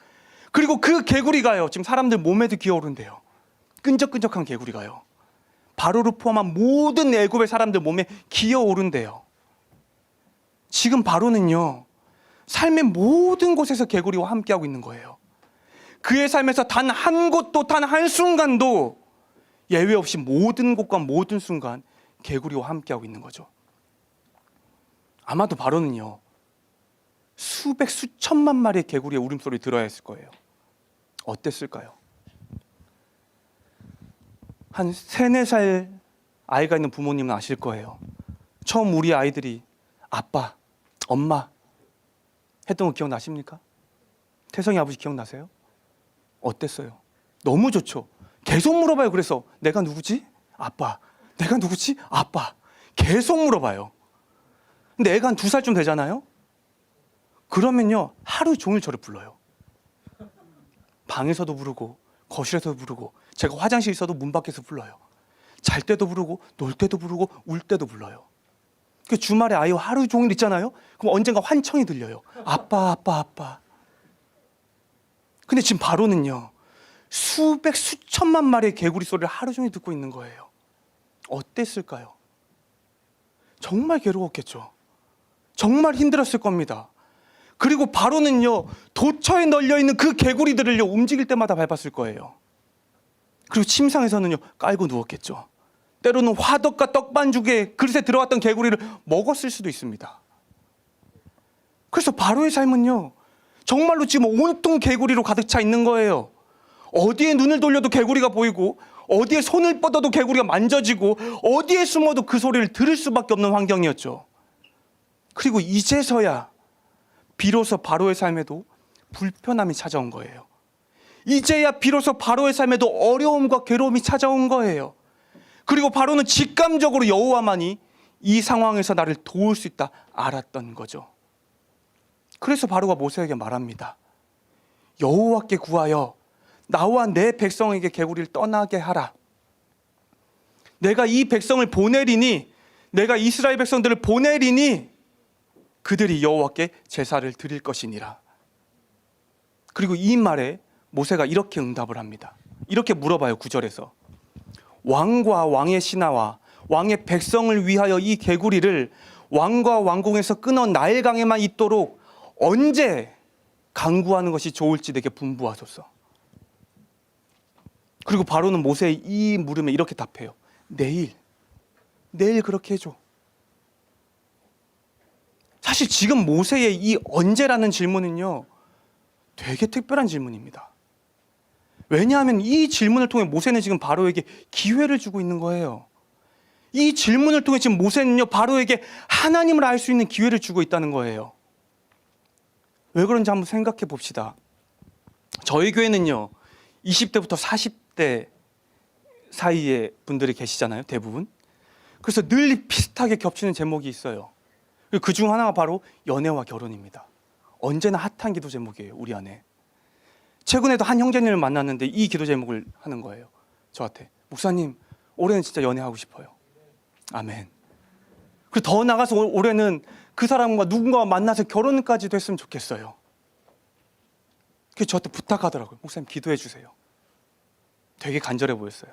그리고 그 개구리가요, 지금 사람들 몸에도 기어오른대요. 끈적끈적한 개구리가요, 바로를 포함한 모든 애굽의 사람들 몸에 기어오른대요. 지금 바로는요, 삶의 모든 곳에서 개구리와 함께하고 있는 거예요. 그의 삶에서 단 한 곳도, 단 한순간도 예외 없이 모든 곳과 모든 순간 개구리와 함께하고 있는 거죠. 아마도 바로는요, 수백, 수천만 마리의 개구리의 울음소리 들어야 했을 거예요. 어땠을까요? 한 3, 4살 아이가 있는 부모님은 아실 거예요. 처음 우리 아이들이 아빠, 엄마 했던 거 기억나십니까? 태성이 아버지 기억나세요? 어땠어요? 너무 좋죠. 계속 물어봐요. 그래서 내가 누구지? 아빠. 내가 누구지? 아빠. 계속 물어봐요. 근데 애가 한 2살쯤 되잖아요? 그러면요, 하루 종일 저를 불러요. 방에서도 부르고 거실에서도 부르고, 제가 화장실 있어도 문 밖에서 불러요. 잘 때도 부르고 놀 때도 부르고 울 때도 불러요. 그 주말에 아이와 하루 종일 있잖아요? 그럼 언젠가 환청이 들려요. 아빠, 아빠, 아빠. 근데 지금 바로는요, 수백, 수천만 마리의 개구리 소리를 하루 종일 듣고 있는 거예요. 어땠을까요? 정말 괴로웠겠죠. 정말 힘들었을 겁니다. 그리고 바로는요, 도처에 널려있는 그 개구리들을요, 움직일 때마다 밟았을 거예요. 그리고 침상에서는요, 깔고 누웠겠죠. 때로는 화덕과 떡반죽에 그릇에 들어갔던 개구리를 먹었을 수도 있습니다. 그래서 바로의 삶은요, 정말로 지금 온통 개구리로 가득 차 있는 거예요. 어디에 눈을 돌려도 개구리가 보이고, 어디에 손을 뻗어도 개구리가 만져지고, 어디에 숨어도 그 소리를 들을 수밖에 없는 환경이었죠. 그리고 이제서야 비로소 바로의 삶에도 불편함이 찾아온 거예요. 이제야 비로소 바로의 삶에도 어려움과 괴로움이 찾아온 거예요. 그리고 바로는 직감적으로 여호와만이 이 상황에서 나를 도울 수 있다 알았던 거죠. 그래서 바로가 모세에게 말합니다. 여호와께 구하여 나와 내 백성에게 개구리를 떠나게 하라. 내가 이 백성을 보내리니 내가 이스라엘 백성들을 보내리니 그들이 여호와께 제사를 드릴 것이니라. 그리고 이 말에 모세가 이렇게 응답을 합니다. 이렇게 물어봐요. 9절에서 왕과 왕의 신하와 왕의 백성을 위하여 이 개구리를 왕과 왕궁에서 끊어 나일강에만 있도록 언제 강구하는 것이 좋을지 내게 분부하소서. 그리고 바로는 모세의 이 물음에 이렇게 답해요. 내일 그렇게 해줘. 사실 지금 모세의 이 언제라는 질문은요, 되게 특별한 질문입니다. 왜냐하면 이 질문을 통해 모세는 지금 바로에게 기회를 주고 있는 거예요. 이 질문을 통해 지금 모세는요, 바로에게 하나님을 알 수 있는 기회를 주고 있다는 거예요. 왜 그런지 한번 생각해 봅시다. 저희 교회는요, 20대부터 40대 사이의 분들이 계시잖아요, 대부분. 그래서 늘 비슷하게 겹치는 제목이 있어요. 그 중 하나가 바로 연애와 결혼입니다. 언제나 핫한 기도 제목이에요, 우리 안에. 최근에도 한 형제님을 만났는데 이 기도 제목을 하는 거예요. 저한테. 목사님, 올해는 진짜 연애하고 싶어요. 아멘. 그리고 더 나가서 올해는 그 사람과 누군가와 만나서 결혼까지도 했으면 좋겠어요. 그래서 저한테 부탁하더라고요. 목사님, 기도해 주세요. 되게 간절해 보였어요.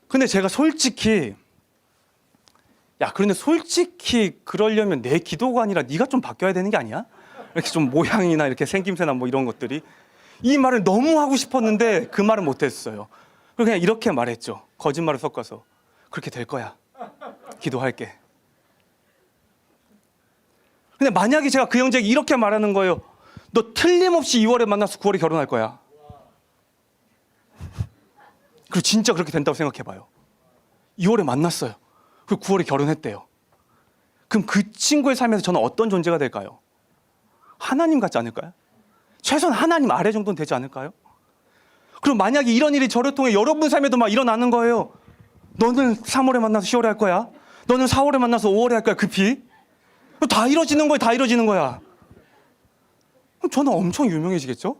근데 제가 솔직히, 그런데 솔직히 그러려면 내 기도가 아니라 네가 좀 바뀌어야 되는 게 아니야? 이렇게 좀 모양이나 이렇게 생김새나 뭐 이런 것들이. 이 말을 너무 하고 싶었는데 그 말을 못했어요. 그냥 이렇게 말했죠. 거짓말을 섞어서. 그렇게 될 거야. 기도할게. 근데 만약에 제가 그 형제에게 이렇게 말하는 거예요. 너 틀림없이 2월에 만나서 9월에 결혼할 거야. 그리고 진짜 그렇게 된다고 생각해봐요. 2월에 만났어요. 그리고 9월에 결혼했대요. 그럼 그 친구의 삶에서 저는 어떤 존재가 될까요? 하나님 같지 않을까요? 최소한 하나님 아래 정도는 되지 않을까요? 그럼 만약에 이런 일이 저를 통해 여러분 삶에도 막 일어나는 거예요. 너는 3월에 만나서 10월에 할 거야. 너는 4월에 만나서 5월에 할 거야. 급히. 다 이루어지는 거야. 다 이루어지는 거야. 그럼 저는 엄청 유명해지겠죠?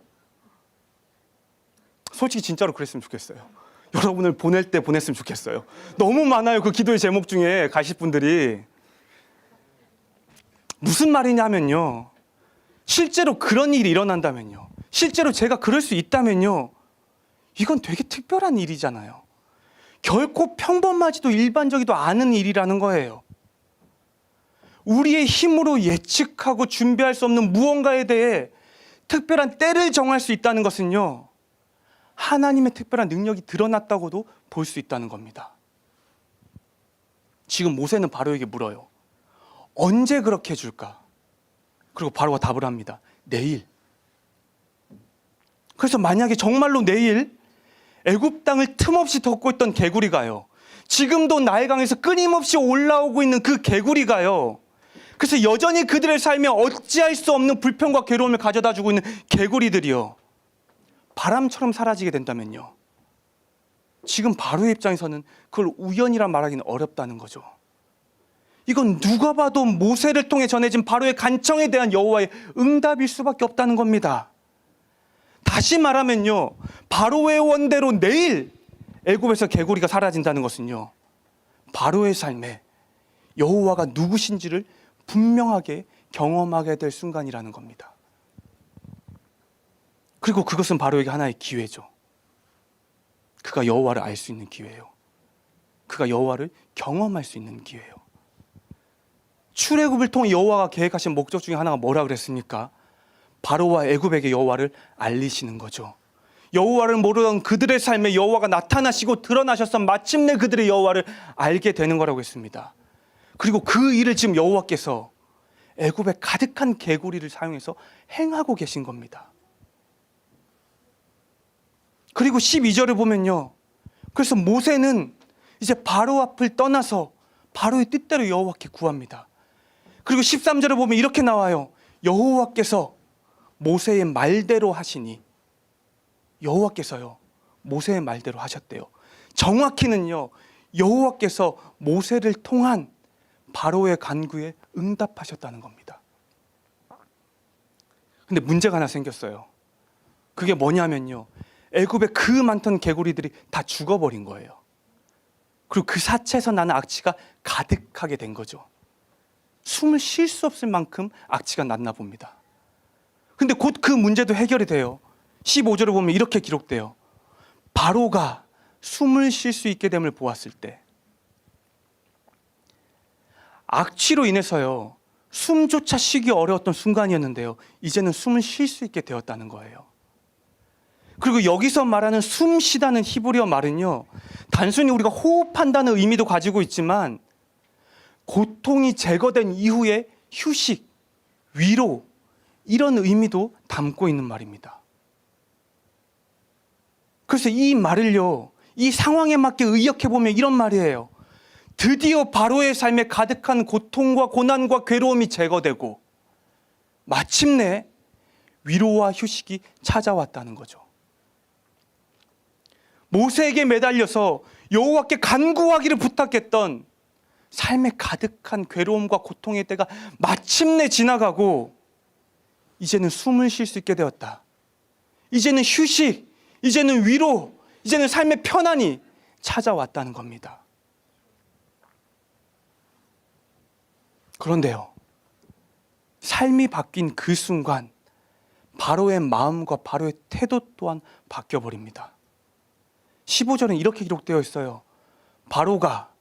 솔직히 진짜로 그랬으면 좋겠어요. 여러분을 보낼 때 보냈으면 좋겠어요. 너무 많아요. 그 기도의 제목 중에 가실 분들이. 무슨 말이냐면요, 실제로 그런 일이 일어난다면요, 실제로 제가 그럴 수 있다면요, 이건 되게 특별한 일이잖아요. 결코 평범하지도 일반적이도 않은 일이라는 거예요. 우리의 힘으로 예측하고 준비할 수 없는 무언가에 대해 특별한 때를 정할 수 있다는 것은요, 하나님의 특별한 능력이 드러났다고도 볼 수 있다는 겁니다. 지금 모세는 바로에게 물어요. 언제 그렇게 해줄까? 그리고 바로가 답을 합니다. 내일. 그래서 만약에 정말로 내일 애굽 땅을 틈없이 덮고 있던 개구리가요, 지금도 나일강에서 끊임없이 올라오고 있는 그 개구리가요, 그래서 여전히 그들의 삶에 어찌할 수 없는 불평과 괴로움을 가져다 주고 있는 개구리들이요, 바람처럼 사라지게 된다면요, 지금 바로의 입장에서는 그걸 우연이라 말하기는 어렵다는 거죠. 이건 누가 봐도 모세를 통해 전해진 바로의 간청에 대한 여호와의 응답일 수밖에 없다는 겁니다. 다시 말하면요, 바로의 원대로 내일 애굽에서 개구리가 사라진다는 것은요, 바로의 삶에 여호와가 누구신지를 분명하게 경험하게 될 순간이라는 겁니다. 그리고 그것은 바로에게 하나의 기회죠. 그가 여호와를 알 수 있는 기회예요. 그가 여호와를 경험할 수 있는 기회예요. 출애굽을 통해 여호와가 계획하신 목적 중에 하나가 뭐라 그랬습니까? 바로와 애굽에게 여호와를 알리시는 거죠. 여호와를 모르던 그들의 삶에 여호와가 나타나시고 드러나셔서 마침내 그들의 여호와를 알게 되는 거라고 했습니다. 그리고 그 일을 지금 여호와께서 애굽에 가득한 개구리를 사용해서 행하고 계신 겁니다. 그리고 12절을 보면요, 그래서 모세는 이제 바로 앞을 떠나서 바로의 뜻대로 여호와께 구합니다. 그리고 13절을 보면 이렇게 나와요. 여호와께서 모세의 말대로 하시니, 여호와께서요, 모세의 말대로 하셨대요. 정확히는요, 여호와께서 모세를 통한 바로의 간구에 응답하셨다는 겁니다. 근데 문제가 하나 생겼어요. 그게 뭐냐면요, 애굽에 그 많던 개구리들이 다 죽어버린 거예요. 그리고 그 사체에서 나는 악취가 가득하게 된 거죠. 숨을 쉴 수 없을 만큼 악취가 났나 봅니다. 근데 곧 그 문제도 해결이 돼요. 15절을 보면 이렇게 기록돼요. 바로가 숨을 쉴 수 있게 됨을 보았을 때, 악취로 인해서요 숨조차 쉬기 어려웠던 순간이었는데요, 이제는 숨을 쉴 수 있게 되었다는 거예요. 그리고 여기서 말하는 숨 쉬다는 히브리어 말은요, 단순히 우리가 호흡한다는 의미도 가지고 있지만 고통이 제거된 이후의 휴식, 위로, 이런 의미도 담고 있는 말입니다. 그래서 이 말을요, 이 상황에 맞게 의역해 보면 이런 말이에요. 드디어 바로의 삶에 가득한 고통과 고난과 괴로움이 제거되고 마침내 위로와 휴식이 찾아왔다는 거죠. 모세에게 매달려서 여호와께 간구하기를 부탁했던 삶에 가득한 괴로움과 고통의 때가 마침내 지나가고 이제는 숨을 쉴 수 있게 되었다. 이제는 휴식, 이제는 위로, 이제는 삶의 편안이 찾아왔다는 겁니다. 그런데요, 삶이 바뀐 그 순간 바로의 마음과 바로의 태도 또한 바뀌어버립니다. 15절은 이렇게 기록되어 있어요. 바로가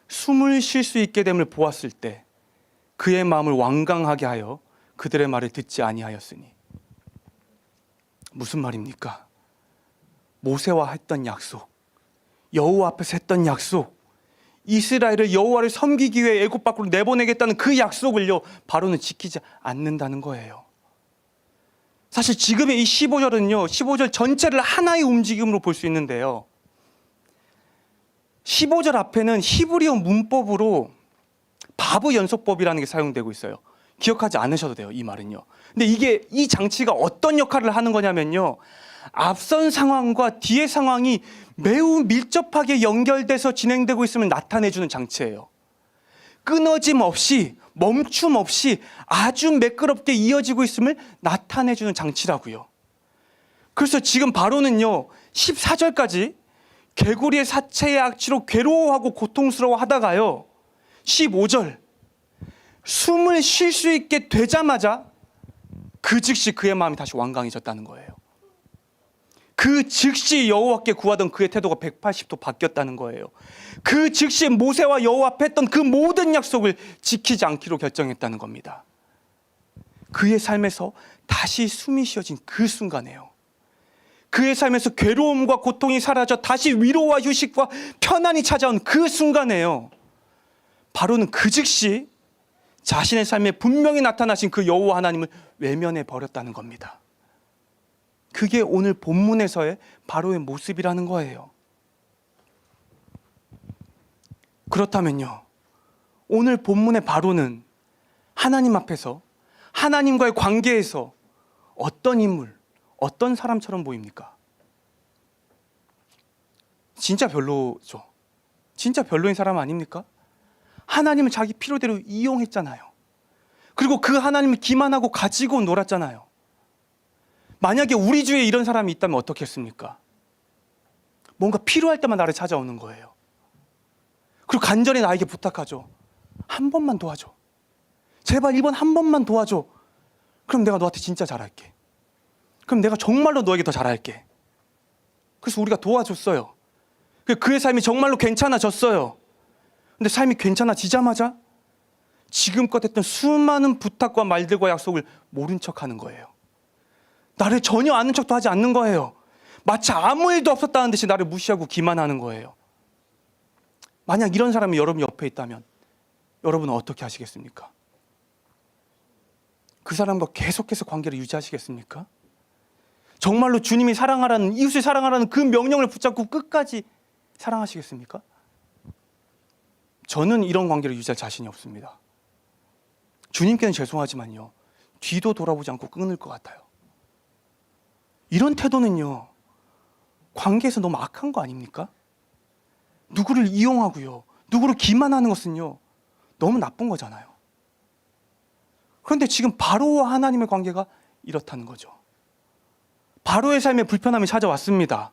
숨을 쉴 수 있게 됨을 보았을 때 그의 마음을 완강하게 하여 그들의 말을 듣지 아니하였으니. 무슨 말입니까? 모세와 했던 약속, 여호와 앞에서 했던 약속, 이스라엘을 여호와를 섬기기 위해 애굽 밖으로 내보내겠다는 그 약속을요 바로는 지키지 않는다는 거예요. 사실 지금의 이 15절은요 15절 전체를 하나의 움직임으로 볼 수 있는데요, 15절 앞에는 히브리어 문법으로 바브 연속법이라는 게 사용되고 있어요. 기억하지 않으셔도 돼요, 이 말은요. 근데 이 장치가 어떤 역할을 하는 거냐면요, 앞선 상황과 뒤의 상황이 매우 밀접하게 연결돼서 진행되고 있음을 나타내주는 장치예요. 끊어짐 없이, 멈춤 없이 아주 매끄럽게 이어지고 있음을 나타내주는 장치라고요. 그래서 지금 바로는요 14절까지 개구리의 사체의 악취로 괴로워하고 고통스러워 하다가요 15절 숨을 쉴 수 있게 되자마자 그 즉시 그의 마음이 다시 완강해졌다는 거예요. 그 즉시 여호와께 구하던 그의 태도가 180도 바뀌었다는 거예요. 그 즉시 모세와 여호와 앞에 했던 그 모든 약속을 지키지 않기로 결정했다는 겁니다. 그의 삶에서 다시 숨이 쉬어진 그 순간에요, 그의 삶에서 괴로움과 고통이 사라져 다시 위로와 휴식과 편안이 찾아온 그 순간에요, 바로는 그 즉시 자신의 삶에 분명히 나타나신 그 여호와 하나님을 외면해 버렸다는 겁니다. 그게 오늘 본문에서의 바로의 모습이라는 거예요. 그렇다면요, 오늘 본문의 바로는 하나님 앞에서 하나님과의 관계에서 어떤 인물, 어떤 사람처럼 보입니까? 진짜 별로죠. 진짜 별로인 사람 아닙니까? 하나님을 자기 필요대로 이용했잖아요. 그리고 그 하나님을 기만하고 가지고 놀았잖아요. 만약에 우리 주위에 이런 사람이 있다면 어떻겠습니까? 뭔가 필요할 때만 나를 찾아오는 거예요. 그리고 간절히 나에게 부탁하죠. 한 번만 도와줘. 제발 이번 한 번만 도와줘. 그럼 내가 너한테 진짜 잘할게. 그럼 내가 정말로 너에게 더 잘할게. 그래서 우리가 도와줬어요. 그의 삶이 정말로 괜찮아졌어요. 근데 삶이 괜찮아지자마자 지금껏 했던 수많은 부탁과 말들과 약속을 모른 척하는 거예요. 나를 전혀 아는 척도 하지 않는 거예요. 마치 아무 일도 없었다는 듯이 나를 무시하고 기만하는 거예요. 만약 이런 사람이 여러분 옆에 있다면 여러분은 어떻게 하시겠습니까? 그 사람과 계속해서 관계를 유지하시겠습니까? 정말로 주님이 사랑하라는, 이웃을 사랑하라는 그 명령을 붙잡고 끝까지 사랑하시겠습니까? 저는 이런 관계를 유지할 자신이 없습니다. 주님께는 죄송하지만요, 뒤도 돌아보지 않고 끊을 것 같아요. 이런 태도는요, 관계에서 너무 악한 거 아닙니까? 누구를 이용하고요, 누구를 기만하는 것은요, 너무 나쁜 거잖아요. 그런데 지금 바로와 하나님의 관계가 이렇다는 거죠. 바로의 삶에 불편함이 찾아왔습니다.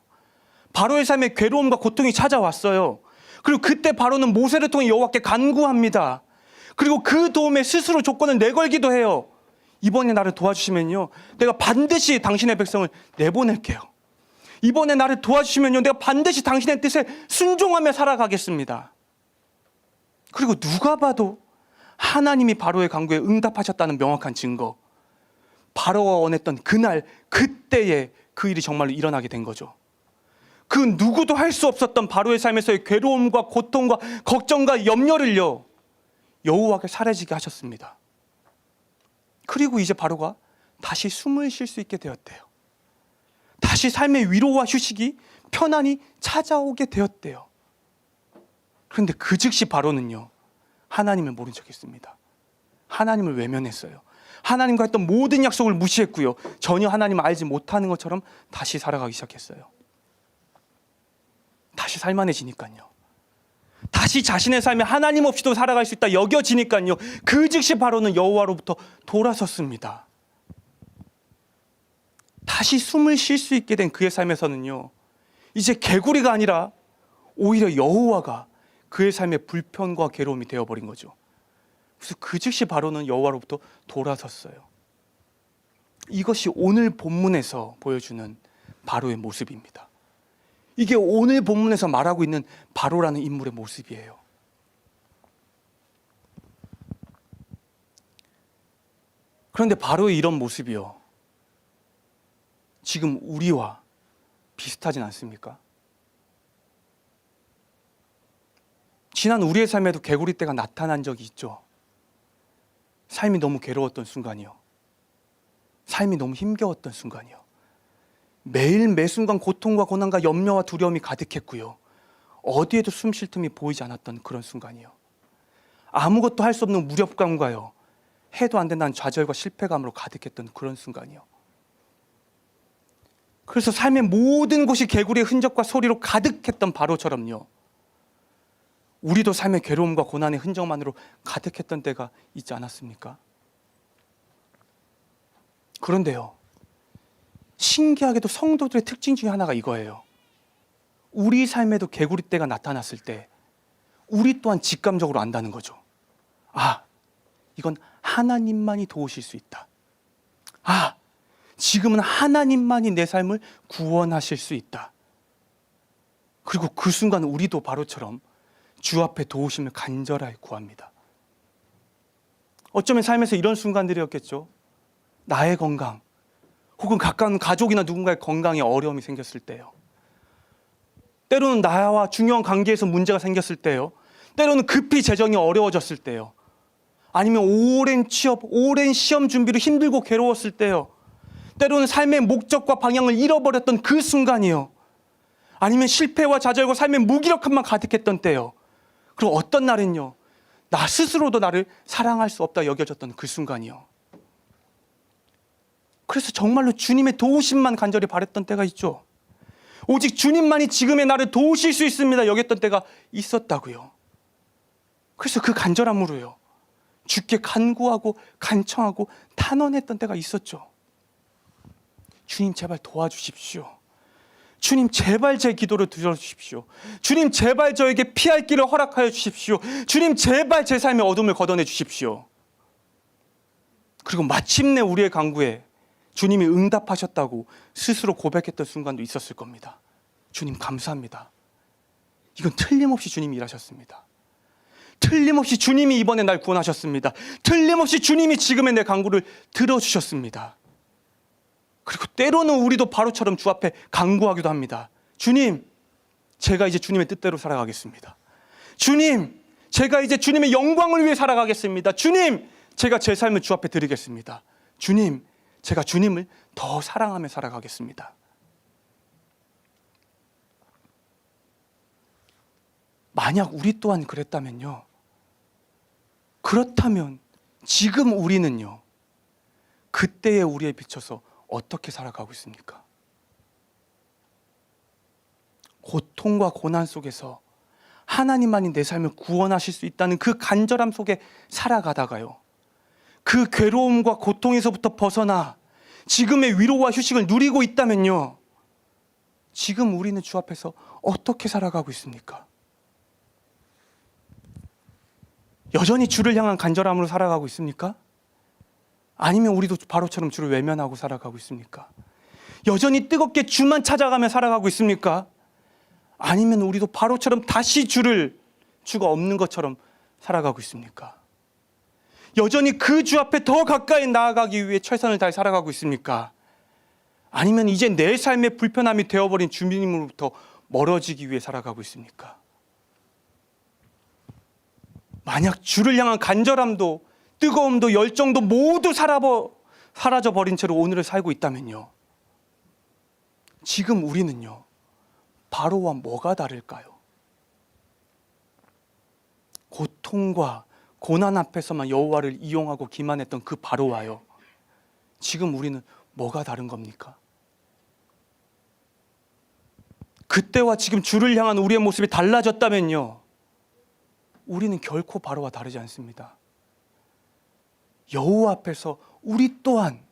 바로의 삶에 괴로움과 고통이 찾아왔어요. 그리고 그때 바로는 모세를 통해 여호와께 간구합니다. 그리고 그 도움에 스스로 조건을 내걸기도 해요. 이번에 나를 도와주시면요, 내가 반드시 당신의 백성을 내보낼게요. 이번에 나를 도와주시면요, 내가 반드시 당신의 뜻에 순종하며 살아가겠습니다. 그리고 누가 봐도 하나님이 바로의 간구에 응답하셨다는 명확한 증거, 바로가 원했던 그날 그때에 그 일이 정말로 일어나게 된 거죠. 그 누구도 할 수 없었던 바로의 삶에서의 괴로움과 고통과 걱정과 염려를요, 여호와께 사라지게 하셨습니다. 그리고 이제 바로가 다시 숨을 쉴 수 있게 되었대요. 다시 삶의 위로와 휴식이 편안히 찾아오게 되었대요. 그런데 그 즉시 바로는요, 하나님을 모른 척했습니다. 하나님을 외면했어요. 하나님과 했던 모든 약속을 무시했고요, 전혀 하나님을 알지 못하는 것처럼 다시 살아가기 시작했어요. 다시 살만해지니까요, 다시 자신의 삶에 하나님 없이도 살아갈 수 있다 여겨지니까요, 그 즉시 바로는 여호와로부터 돌아섰습니다. 다시 숨을 쉴 수 있게 된 그의 삶에서는요, 이제 개구리가 아니라 오히려 여호와가 그의 삶의 불편과 괴로움이 되어버린 거죠. 그래서 그 즉시 바로는 여호와로부터 돌아섰어요. 이것이 오늘 본문에서 보여주는 바로의 모습입니다. 이게 오늘 본문에서 말하고 있는 바로라는 인물의 모습이에요. 그런데 바로의 이런 모습이요, 지금 우리와 비슷하진 않습니까? 지난 우리의 삶에도 개구리 떼가 나타난 적이 있죠. 삶이 너무 괴로웠던 순간이요, 삶이 너무 힘겨웠던 순간이요, 매일 매순간 고통과 고난과 염려와 두려움이 가득했고요, 어디에도 숨 쉴 틈이 보이지 않았던 그런 순간이요, 아무것도 할 수 없는 무력감과요, 해도 안 된다는 좌절과 실패감으로 가득했던 그런 순간이요. 그래서 삶의 모든 곳이 개구리의 흔적과 소리로 가득했던 바로처럼요, 우리도 삶의 괴로움과 고난의 흔적만으로 가득했던 때가 있지 않았습니까? 그런데요, 신기하게도 성도들의 특징 중에 하나가 이거예요. 우리 삶에도 개구리 떼가 나타났을 때 우리 또한 직감적으로 안다는 거죠. 아, 이건 하나님만이 도우실 수 있다. 아, 지금은 하나님만이 내 삶을 구원하실 수 있다. 그리고 그 순간 우리도 바로처럼 주 앞에 도우심을 간절하게 구합니다. 어쩌면 삶에서 이런 순간들이었겠죠. 나의 건강, 혹은 가까운 가족이나 누군가의 건강에 어려움이 생겼을 때요, 때로는 나와 중요한 관계에서 문제가 생겼을 때요, 때로는 급히 재정이 어려워졌을 때요, 아니면 오랜 취업, 오랜 시험 준비로 힘들고 괴로웠을 때요, 때로는 삶의 목적과 방향을 잃어버렸던 그 순간이요, 아니면 실패와 좌절과 삶의 무기력함만 가득했던 때요, 그리고 어떤 날은요, 나 스스로도 나를 사랑할 수 없다 여겨졌던 그 순간이요. 그래서 정말로 주님의 도우심만 간절히 바랬던 때가 있죠. 오직 주님만이 지금의 나를 도우실 수 있습니다 여겼던 때가 있었다고요. 그래서 그 간절함으로요, 주께 간구하고 간청하고 탄원했던 때가 있었죠. 주님 제발 도와주십시오. 주님 제발 제 기도를 들어주십시오. 주님 제발 저에게 피할 길을 허락하여 주십시오. 주님 제발 제 삶의 어둠을 걷어내 주십시오. 그리고 마침내 우리의 간구에 주님이 응답하셨다고 스스로 고백했던 순간도 있었을 겁니다. 주님 감사합니다. 이건 틀림없이 주님이 일하셨습니다. 틀림없이 주님이 이번에 날 구원하셨습니다. 틀림없이 주님이 지금의 내 간구를 들어주셨습니다. 그리고 때로는 우리도 바로처럼 주 앞에 간구하기도 합니다. 주님, 제가 이제 주님의 뜻대로 살아가겠습니다. 주님, 제가 이제 주님의 영광을 위해 살아가겠습니다. 주님, 제가 제 삶을 주 앞에 드리겠습니다. 주님, 제가 주님을 더 사랑하며 살아가겠습니다. 만약 우리 또한 그랬다면요, 그렇다면 지금 우리는요, 그때의 우리에 비춰서 어떻게 살아가고 있습니까? 고통과 고난 속에서 하나님만이 내 삶을 구원하실 수 있다는 그 간절함 속에 살아가다가요, 그 괴로움과 고통에서부터 벗어나 지금의 위로와 휴식을 누리고 있다면요, 지금 우리는 주 앞에서 어떻게 살아가고 있습니까? 여전히 주를 향한 간절함으로 살아가고 있습니까? 아니면 우리도 바로처럼 주를 외면하고 살아가고 있습니까? 여전히 뜨겁게 주만 찾아가며 살아가고 있습니까? 아니면 우리도 바로처럼 다시 주가 없는 것처럼 살아가고 있습니까? 여전히 그 주 앞에 더 가까이 나아가기 위해 최선을 다해 살아가고 있습니까? 아니면 이제 내 삶의 불편함이 되어버린 주님으로부터 멀어지기 위해 살아가고 있습니까? 만약 주를 향한 간절함도 뜨거움도 열정도 모두 사라져버린 채로 오늘을 살고 있다면요, 지금 우리는요 바로와 뭐가 다를까요? 고통과 고난 앞에서만 여호와를 이용하고 기만했던 그 바로와요, 지금 우리는 뭐가 다른 겁니까? 그때와 지금 주를 향한 우리의 모습이 달라졌다면요, 우리는 결코 바로와 다르지 않습니다. 여호와 앞에서 우리 또한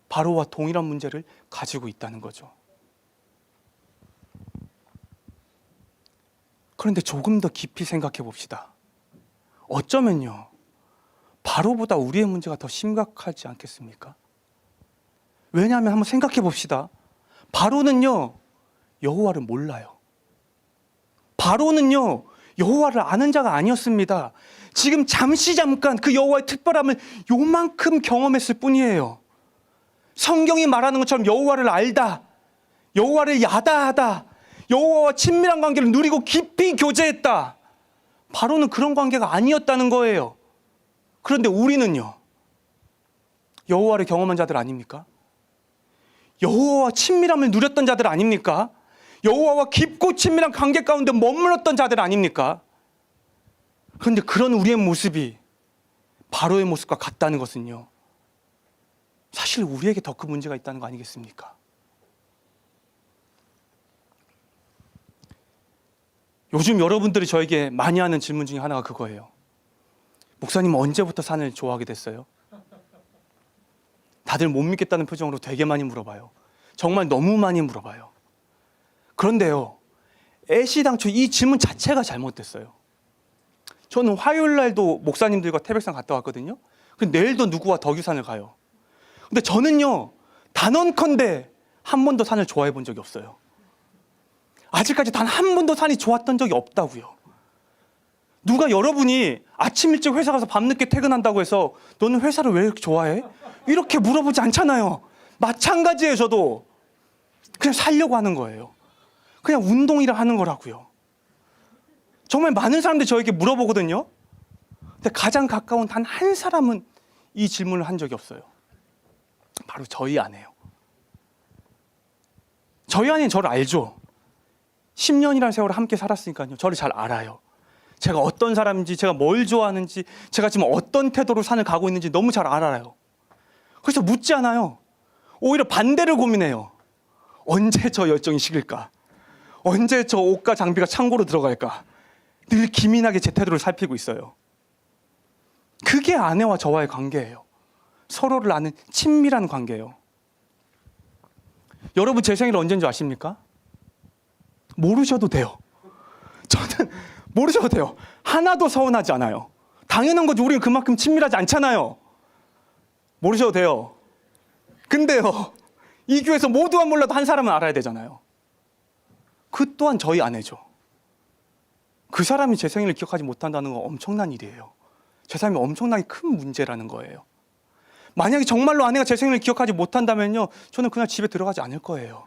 바로와 동일한 문제를 가지고 있다는 거죠. 그런데 조금 더 깊이 생각해 봅시다. 어쩌면요, 바로보다 우리의 문제가 더 심각하지 않겠습니까? 왜냐하면 한번 생각해 봅시다. 바로는요 여호와를 몰라요. 바로는요 여호와를 아는 자가 아니었습니다. 지금 잠깐 그 여호와의 특별함을 요만큼 경험했을 뿐이에요. 성경이 말하는 것처럼 여호와를 알다, 여호와를 야다하다, 여호와와 친밀한 관계를 누리고 깊이 교제했다, 바로는 그런 관계가 아니었다는 거예요. 그런데 우리는요 여호와를 경험한 자들 아닙니까? 여호와와 친밀함을 누렸던 자들 아닙니까? 여호와와 깊고 친밀한 관계 가운데 머물렀던 자들 아닙니까? 그런데 그런 우리의 모습이 바로의 모습과 같다는 것은요, 사실 우리에게 더 큰 문제가 있다는 거 아니겠습니까? 요즘 여러분들이 저에게 많이 하는 질문 중에 하나가 그거예요. 목사님 언제부터 산을 좋아하게 됐어요? 다들 못 믿겠다는 표정으로 되게 많이 물어봐요. 정말 너무 많이 물어봐요. 그런데요, 애시당초 이 질문 자체가 잘못됐어요. 저는 화요일 날도 목사님들과 태백산 갔다 왔거든요. 내일도 누구와 덕유산을 가요. 근데 저는요 단언컨대 한 번도 산을 좋아해 본 적이 없어요. 아직까지 단 한 번도 산이 좋았던 적이 없다고요. 누가 여러분이 아침 일찍 회사 가서 밤늦게 퇴근한다고 해서 너는 회사를 왜 이렇게 좋아해? 이렇게 물어보지 않잖아요. 마찬가지예요. 저도 그냥 살려고 하는 거예요. 그냥 운동이라 하는 거라고요. 정말 많은 사람들이 저에게 물어보거든요. 근데 가장 가까운 단 한 사람은 이 질문을 한 적이 없어요. 바로 저희 아내요. 저희 아내는 저를 알죠. 10년이라는 세월을 함께 살았으니까요, 저를 잘 알아요. 제가 어떤 사람인지, 제가 뭘 좋아하는지, 제가 지금 어떤 태도로 산을 가고 있는지 너무 잘 알아요. 그래서 묻지 않아요. 오히려 반대를 고민해요. 언제 저 열정이 식을까? 언제 저 옷과 장비가 창고로 들어갈까? 늘 기민하게 제 태도를 살피고 있어요. 그게 아내와 저와의 관계예요. 서로를 아는 친밀한 관계예요. 여러분 제 생일 언제인 줄 아십니까? 모르셔도 돼요. 저는 모르셔도 돼요. 하나도 서운하지 않아요. 당연한 거죠. 우리는 그만큼 친밀하지 않잖아요. 모르셔도 돼요. 근데요, 이 교회에서 모두가 몰라도 한 사람은 알아야 되잖아요. 그 또한 저희 아내죠. 그 사람이 제 생일을 기억하지 못한다는 건 엄청난 일이에요. 제 삶이 엄청나게 큰 문제라는 거예요. 만약에 정말로 아내가 제 생일을 기억하지 못한다면요, 저는 그냥 집에 들어가지 않을 거예요.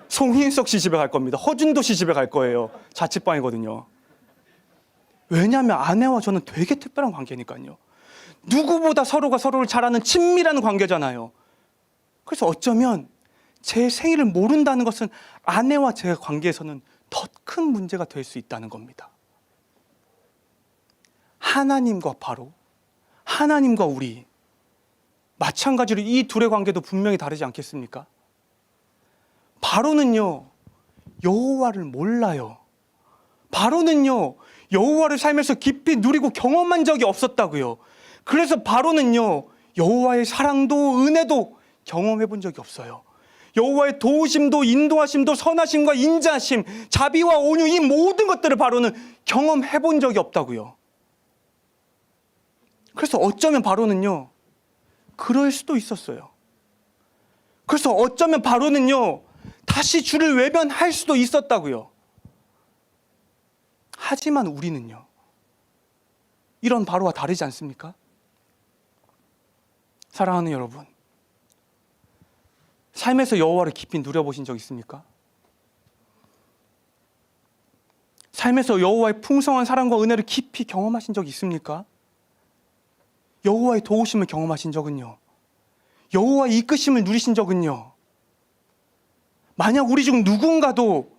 송인석 씨 집에 갈 겁니다. 허준도 씨 집에 갈 거예요. 자취방이거든요. 왜냐하면 아내와 저는 되게 특별한 관계니까요. 누구보다 서로가 서로를 잘 아는 친밀한 관계잖아요. 그래서 어쩌면 제 생일을 모른다는 것은 아내와 제 관계에서는 더 큰 문제가 될 수 있다는 겁니다. 하나님과 바로, 하나님과 우리, 마찬가지로 이 둘의 관계도 분명히 다르지 않겠습니까? 바로는요 여호와를 몰라요. 바로는요 여호와를 살면서 깊이 누리고 경험한 적이 없었다고요. 그래서 바로는요 여호와의 사랑도 은혜도 경험해 본 적이 없어요. 여호와의 도우심도 인도하심도 선하심과 인자하심, 자비와 온유, 이 모든 것들을 바로는 경험해 본 적이 없다고요. 그래서 어쩌면 바로는요, 그럴 수도 있었어요. 그래서 어쩌면 바로는요, 다시 주를 외면할 수도 있었다고요. 하지만 우리는요, 이런 바로와 다르지 않습니까? 사랑하는 여러분, 삶에서 여호와를 깊이 누려보신 적 있습니까? 삶에서 여호와의 풍성한 사랑과 은혜를 깊이 경험하신 적 있습니까? 여호와의 도우심을 경험하신 적은요? 여호와의 이끄심을 누리신 적은요? 만약 우리 중 누군가도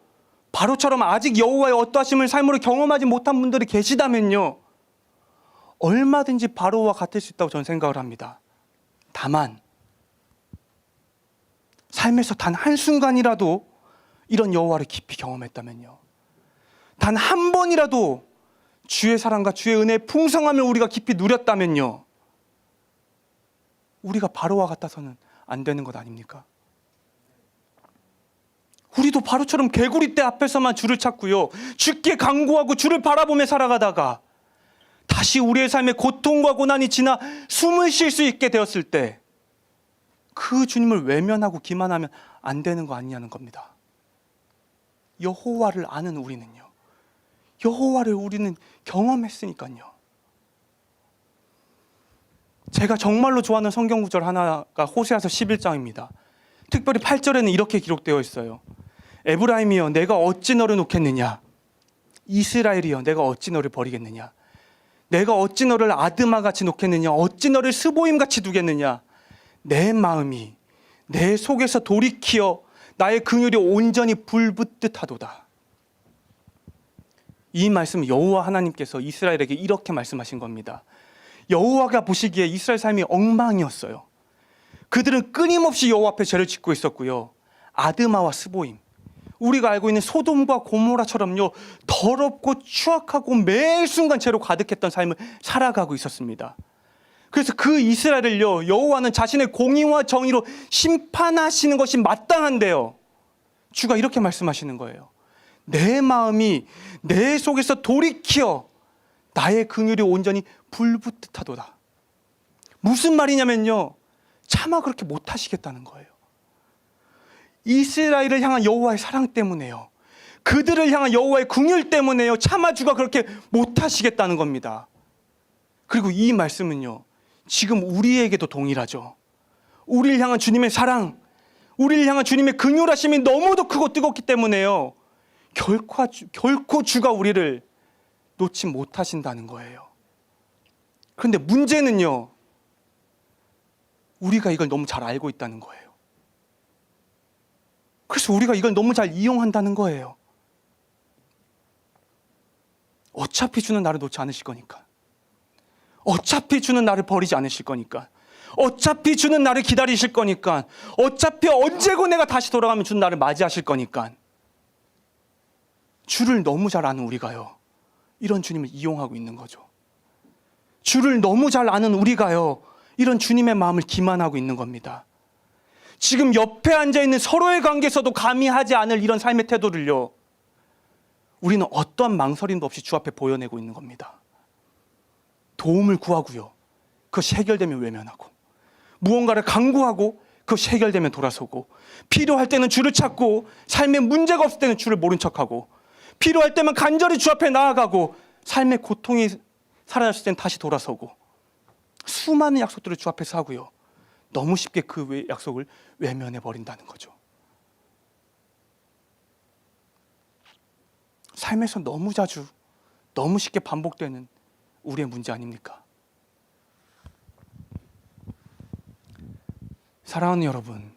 바로처럼 아직 여호와의 어떠하심을 삶으로 경험하지 못한 분들이 계시다면요, 얼마든지 바로와 같을 수 있다고 저는 생각을 합니다. 다만 삶에서 단 한순간이라도 이런 여호와를 깊이 경험했다면요, 단 한 번이라도 주의 사랑과 주의 은혜의 풍성함을 우리가 깊이 누렸다면요, 우리가 바로와 같아서는 안 되는 것 아닙니까? 우리도 바로처럼 개구리 떼 앞에서만 주를 찾고요, 주께 간구하고 주를 바라보며 살아가다가 다시 우리의 삶에 고통과 고난이 지나 숨을 쉴 수 있게 되었을 때 그 주님을 외면하고 기만하면 안 되는 거 아니냐는 겁니다. 여호와를 아는 우리는요, 여호와를 우리는 경험했으니까요. 제가 정말로 좋아하는 성경 구절 하나가 호세아서 11장입니다. 특별히 8절에는 이렇게 기록되어 있어요. 에브라임이여 내가 어찌 너를 놓겠느냐, 이스라엘이여 내가 어찌 너를 버리겠느냐, 내가 어찌 너를 아드마같이 놓겠느냐, 어찌 너를 스보임같이 두겠느냐, 내 마음이 내 속에서 돌이키어 나의 긍휼이 온전히 불붙듯 하도다. 이 말씀은 여호와 하나님께서 이스라엘에게 이렇게 말씀하신 겁니다. 여호와가 보시기에 이스라엘 삶이 엉망이었어요. 그들은 끊임없이 여호와 앞에 죄를 짓고 있었고요, 아드마와 스보임, 우리가 알고 있는 소돔과 고모라처럼요, 더럽고 추악하고 매 순간 죄로 가득했던 삶을 살아가고 있었습니다. 그래서 그 이스라엘을요, 여호와는 자신의 공의와 정의로 심판하시는 것이 마땅한데요, 주가 이렇게 말씀하시는 거예요. 내 마음이 내 속에서 돌이키어 나의 긍휼이 온전히 불붙듯 하도다. 무슨 말이냐면요, 차마 그렇게 못하시겠다는 거예요. 이스라엘을 향한 여호와의 사랑 때문에요, 그들을 향한 여호와의 긍휼 때문에요, 차마 주가 그렇게 못하시겠다는 겁니다. 그리고 이 말씀은요, 지금 우리에게도 동일하죠. 우리를 향한 주님의 사랑, 우리를 향한 주님의 긍휼하심이 너무도 크고 뜨겁기 때문에요, 결코 주가 우리를 놓지 못하신다는 거예요. 그런데 문제는요, 우리가 이걸 너무 잘 알고 있다는 거예요. 그래서 우리가 이걸 너무 잘 이용한다는 거예요. 어차피 주는 나를 놓지 않으실 거니까, 어차피 주는 나를 버리지 않으실 거니까, 어차피 주는 나를 기다리실 거니까, 어차피 언제고 내가 다시 돌아가면 주는 나를 맞이하실 거니까, 주를 너무 잘 아는 우리가요, 이런 주님을 이용하고 있는 거죠. 주를 너무 잘 아는 우리가요, 이런 주님의 마음을 기만하고 있는 겁니다. 지금 옆에 앉아있는 서로의 관계에서도 감히 하지 않을 이런 삶의 태도를요, 우리는 어떠한 망설임도 없이 주 앞에 보여내고 있는 겁니다. 도움을 구하고요, 그것이 해결되면 외면하고, 무언가를 간구하고 그것이 해결되면 돌아서고, 필요할 때는 주를 찾고, 삶에 문제가 없을 때는 주를 모른 척하고, 필요할 때만 간절히 주 앞에 나아가고, 삶의 고통이 사라졌을 때는 다시 돌아서고, 수많은 약속들을 주 앞에서 하고요, 너무 쉽게 그 약속을 외면해 버린다는 거죠. 삶에서 너무 자주, 너무 쉽게 반복되는 우리의 문제 아닙니까? 사랑하는 여러분,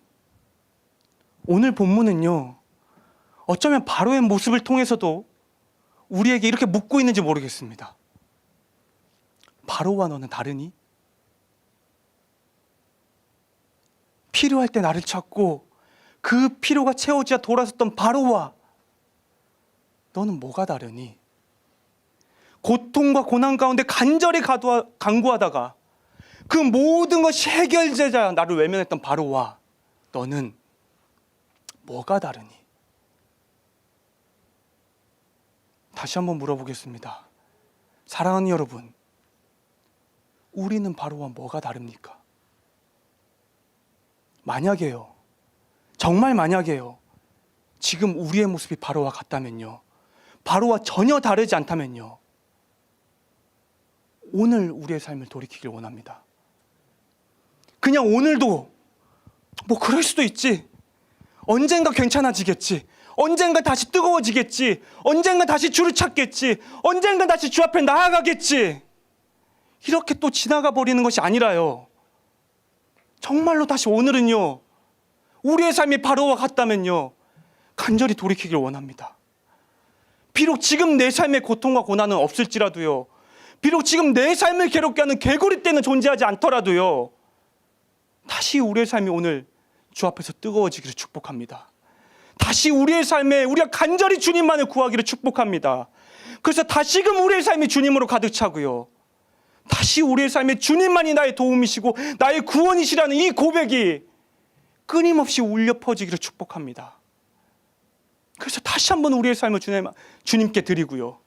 오늘 본문은요, 어쩌면 바로의 모습을 통해서도 우리에게 이렇게 묻고 있는지 모르겠습니다. 바로와 너는 다르니? 필요할 때 나를 찾고 그 필요가 채워지자 돌아섰던 바로와 너는 뭐가 다르니? 고통과 고난 가운데 간절히 간구하다가 그 모든 것이 해결되자 나를 외면했던 바로와 너는 뭐가 다르니? 다시 한번 물어보겠습니다. 사랑하는 여러분, 우리는 바로와 뭐가 다릅니까? 만약에요, 정말 만약에요, 지금 우리의 모습이 바로와 같다면요, 바로와 전혀 다르지 않다면요, 오늘 우리의 삶을 돌이키길 원합니다. 그냥 오늘도 뭐 그럴 수도 있지, 언젠가 괜찮아지겠지, 언젠가 다시 뜨거워지겠지, 언젠가 다시 주를 찾겠지, 언젠가 다시 주 앞에 나아가겠지, 이렇게 또 지나가 버리는 것이 아니라요, 정말로 다시 오늘은요, 우리의 삶이 바로와 같다면요, 간절히 돌이키길 원합니다. 비록 지금 내 삶의 고통과 고난은 없을지라도요, 비록 지금 내 삶을 괴롭게 하는 개구리 떼는 존재하지 않더라도요, 다시 우리의 삶이 오늘 주 앞에서 뜨거워지기를 축복합니다. 다시 우리의 삶에 우리가 간절히 주님만을 구하기를 축복합니다. 그래서 다시금 우리의 삶이 주님으로 가득 차고요, 다시 우리의 삶에 주님만이 나의 도움이시고 나의 구원이시라는 이 고백이 끊임없이 울려 퍼지기를 축복합니다. 그래서 다시 한번 우리의 삶을 주님께 드리고요,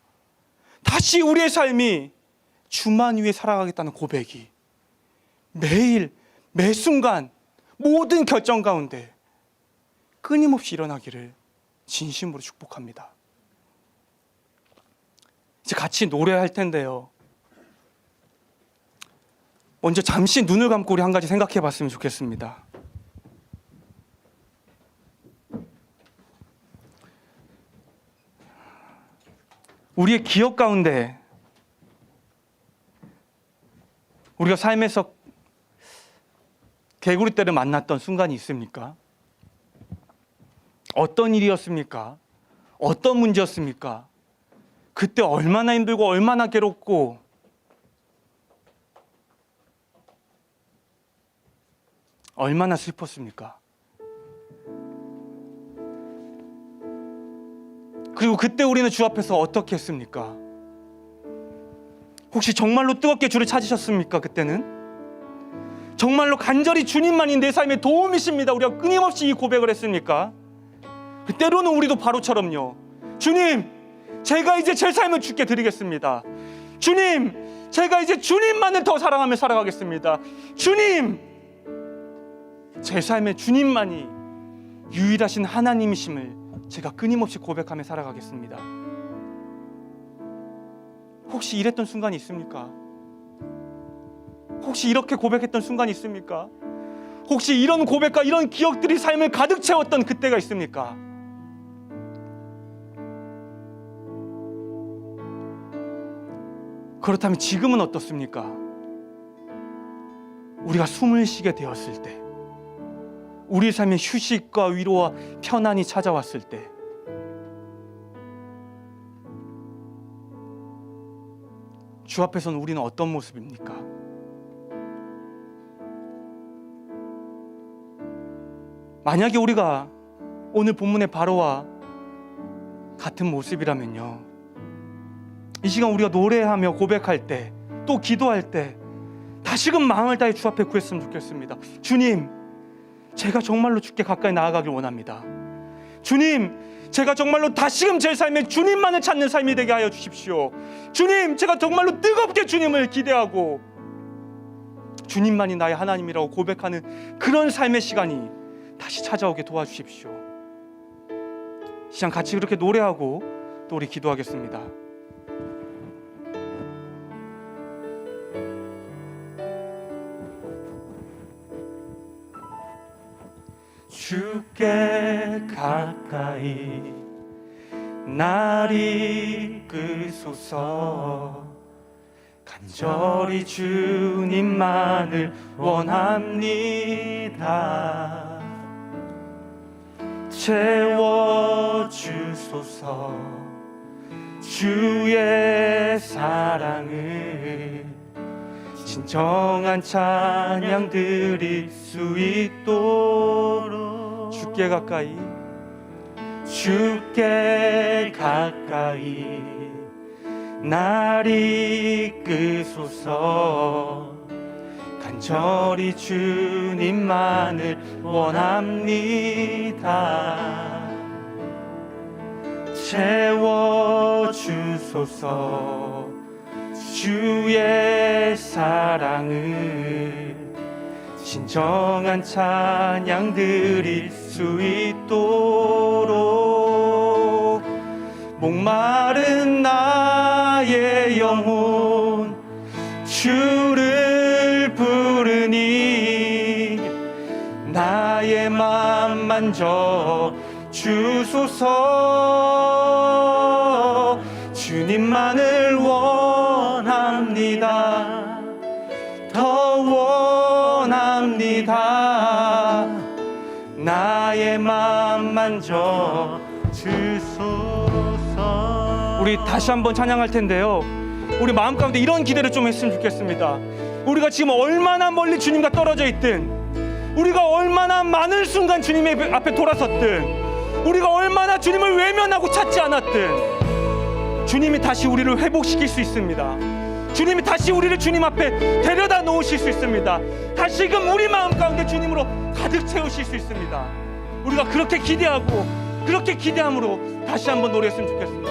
다시 우리의 삶이 주만 위해 살아가겠다는 고백이 매일 매 순간 모든 결정 가운데 끊임없이 일어나기를 진심으로 축복합니다. 이제 같이 노래할 텐데요, 먼저 잠시 눈을 감고 우리 한 가지 생각해 봤으면 좋겠습니다. 우리의 기억 가운데 우리가 삶에서 개구리떼를 만났던 순간이 있습니까? 어떤 일이었습니까? 어떤 문제였습니까? 그때 얼마나 힘들고 얼마나 괴롭고 얼마나 슬펐습니까? 그리고 그때 우리는 주 앞에서 어떻게 했습니까? 혹시 정말로 뜨겁게 주를 찾으셨습니까? 그때는? 정말로 간절히 주님만이 내 삶의 도움이십니다, 우리가 끊임없이 이 고백을 했습니까? 때로는 우리도 바로처럼요, 주님, 제가 이제 제 삶을 주께 드리겠습니다. 주님, 제가 이제 주님만을 더 사랑하며 살아가겠습니다. 주님, 제 삶에 주님만이 유일하신 하나님이심을 제가 끊임없이 고백하며 살아가겠습니다. 혹시 이랬던 순간이 있습니까? 혹시 이렇게 고백했던 순간이 있습니까? 혹시 이런 고백과 이런 기억들이 삶을 가득 채웠던 그때가 있습니까? 그렇다면 지금은 어떻습니까? 우리가 숨을 쉬게 되었을 때, 우리 삶에 휴식과 위로와 편안이 찾아왔을 때, 주 앞에서는 우리는 어떤 모습입니까? 만약에 우리가 오늘 본문의 바로와 같은 모습이라면요, 이 시간 우리가 노래하며 고백할 때, 또 기도할 때 다시금 마음을 다해 주 앞에 구했으면 좋겠습니다. 주님, 제가 정말로 주께 가까이 나아가길 원합니다. 주님, 제가 정말로 다시금 제 삶에 주님만을 찾는 삶이 되게 하여 주십시오. 주님, 제가 정말로 뜨겁게 주님을 기대하고 주님만이 나의 하나님이라고 고백하는 그런 삶의 시간이 다시 찾아오게 도와주십시오. 이 시간 같이 그렇게 노래하고 또 우리 기도하겠습니다. 주께 가까이 날 이끄소서. 간절히 주님만을 원합니다. 채워주소서. 주의 사랑을 진정한 찬양 드릴 수 있도록 주께 가까이, 주께 가까이 날 이끄소서. 간절히 주님만을 원합니다. 채워주소서. 주의 사랑을 진정한 찬양 드릴 수 있도록 목마른 나의 영혼 주를 부르니 나의 맘 만져 주소서. 주님만을 원합니다. 더 원합니다. 나의 맘 만져 주소서. 우리 다시 한번 찬양할 텐데요, 우리 마음 가운데 이런 기대를 좀 했으면 좋겠습니다. 우리가 지금 얼마나 멀리 주님과 떨어져 있든, 우리가 얼마나 많은 순간 주님의 앞에 돌아섰든, 우리가 얼마나 주님을 외면하고 찾지 않았든 주님이 다시 우리를 회복시킬 수 있습니다. 주님이 다시 우리를 주님 앞에 데려다 놓으실 수 있습니다. 다시금 우리 마음 가운데 주님으로 가득 채우실 수 있습니다. 우리가 그렇게 기대하고 그렇게 기대함으로 다시 한번 노래했으면 좋겠습니다.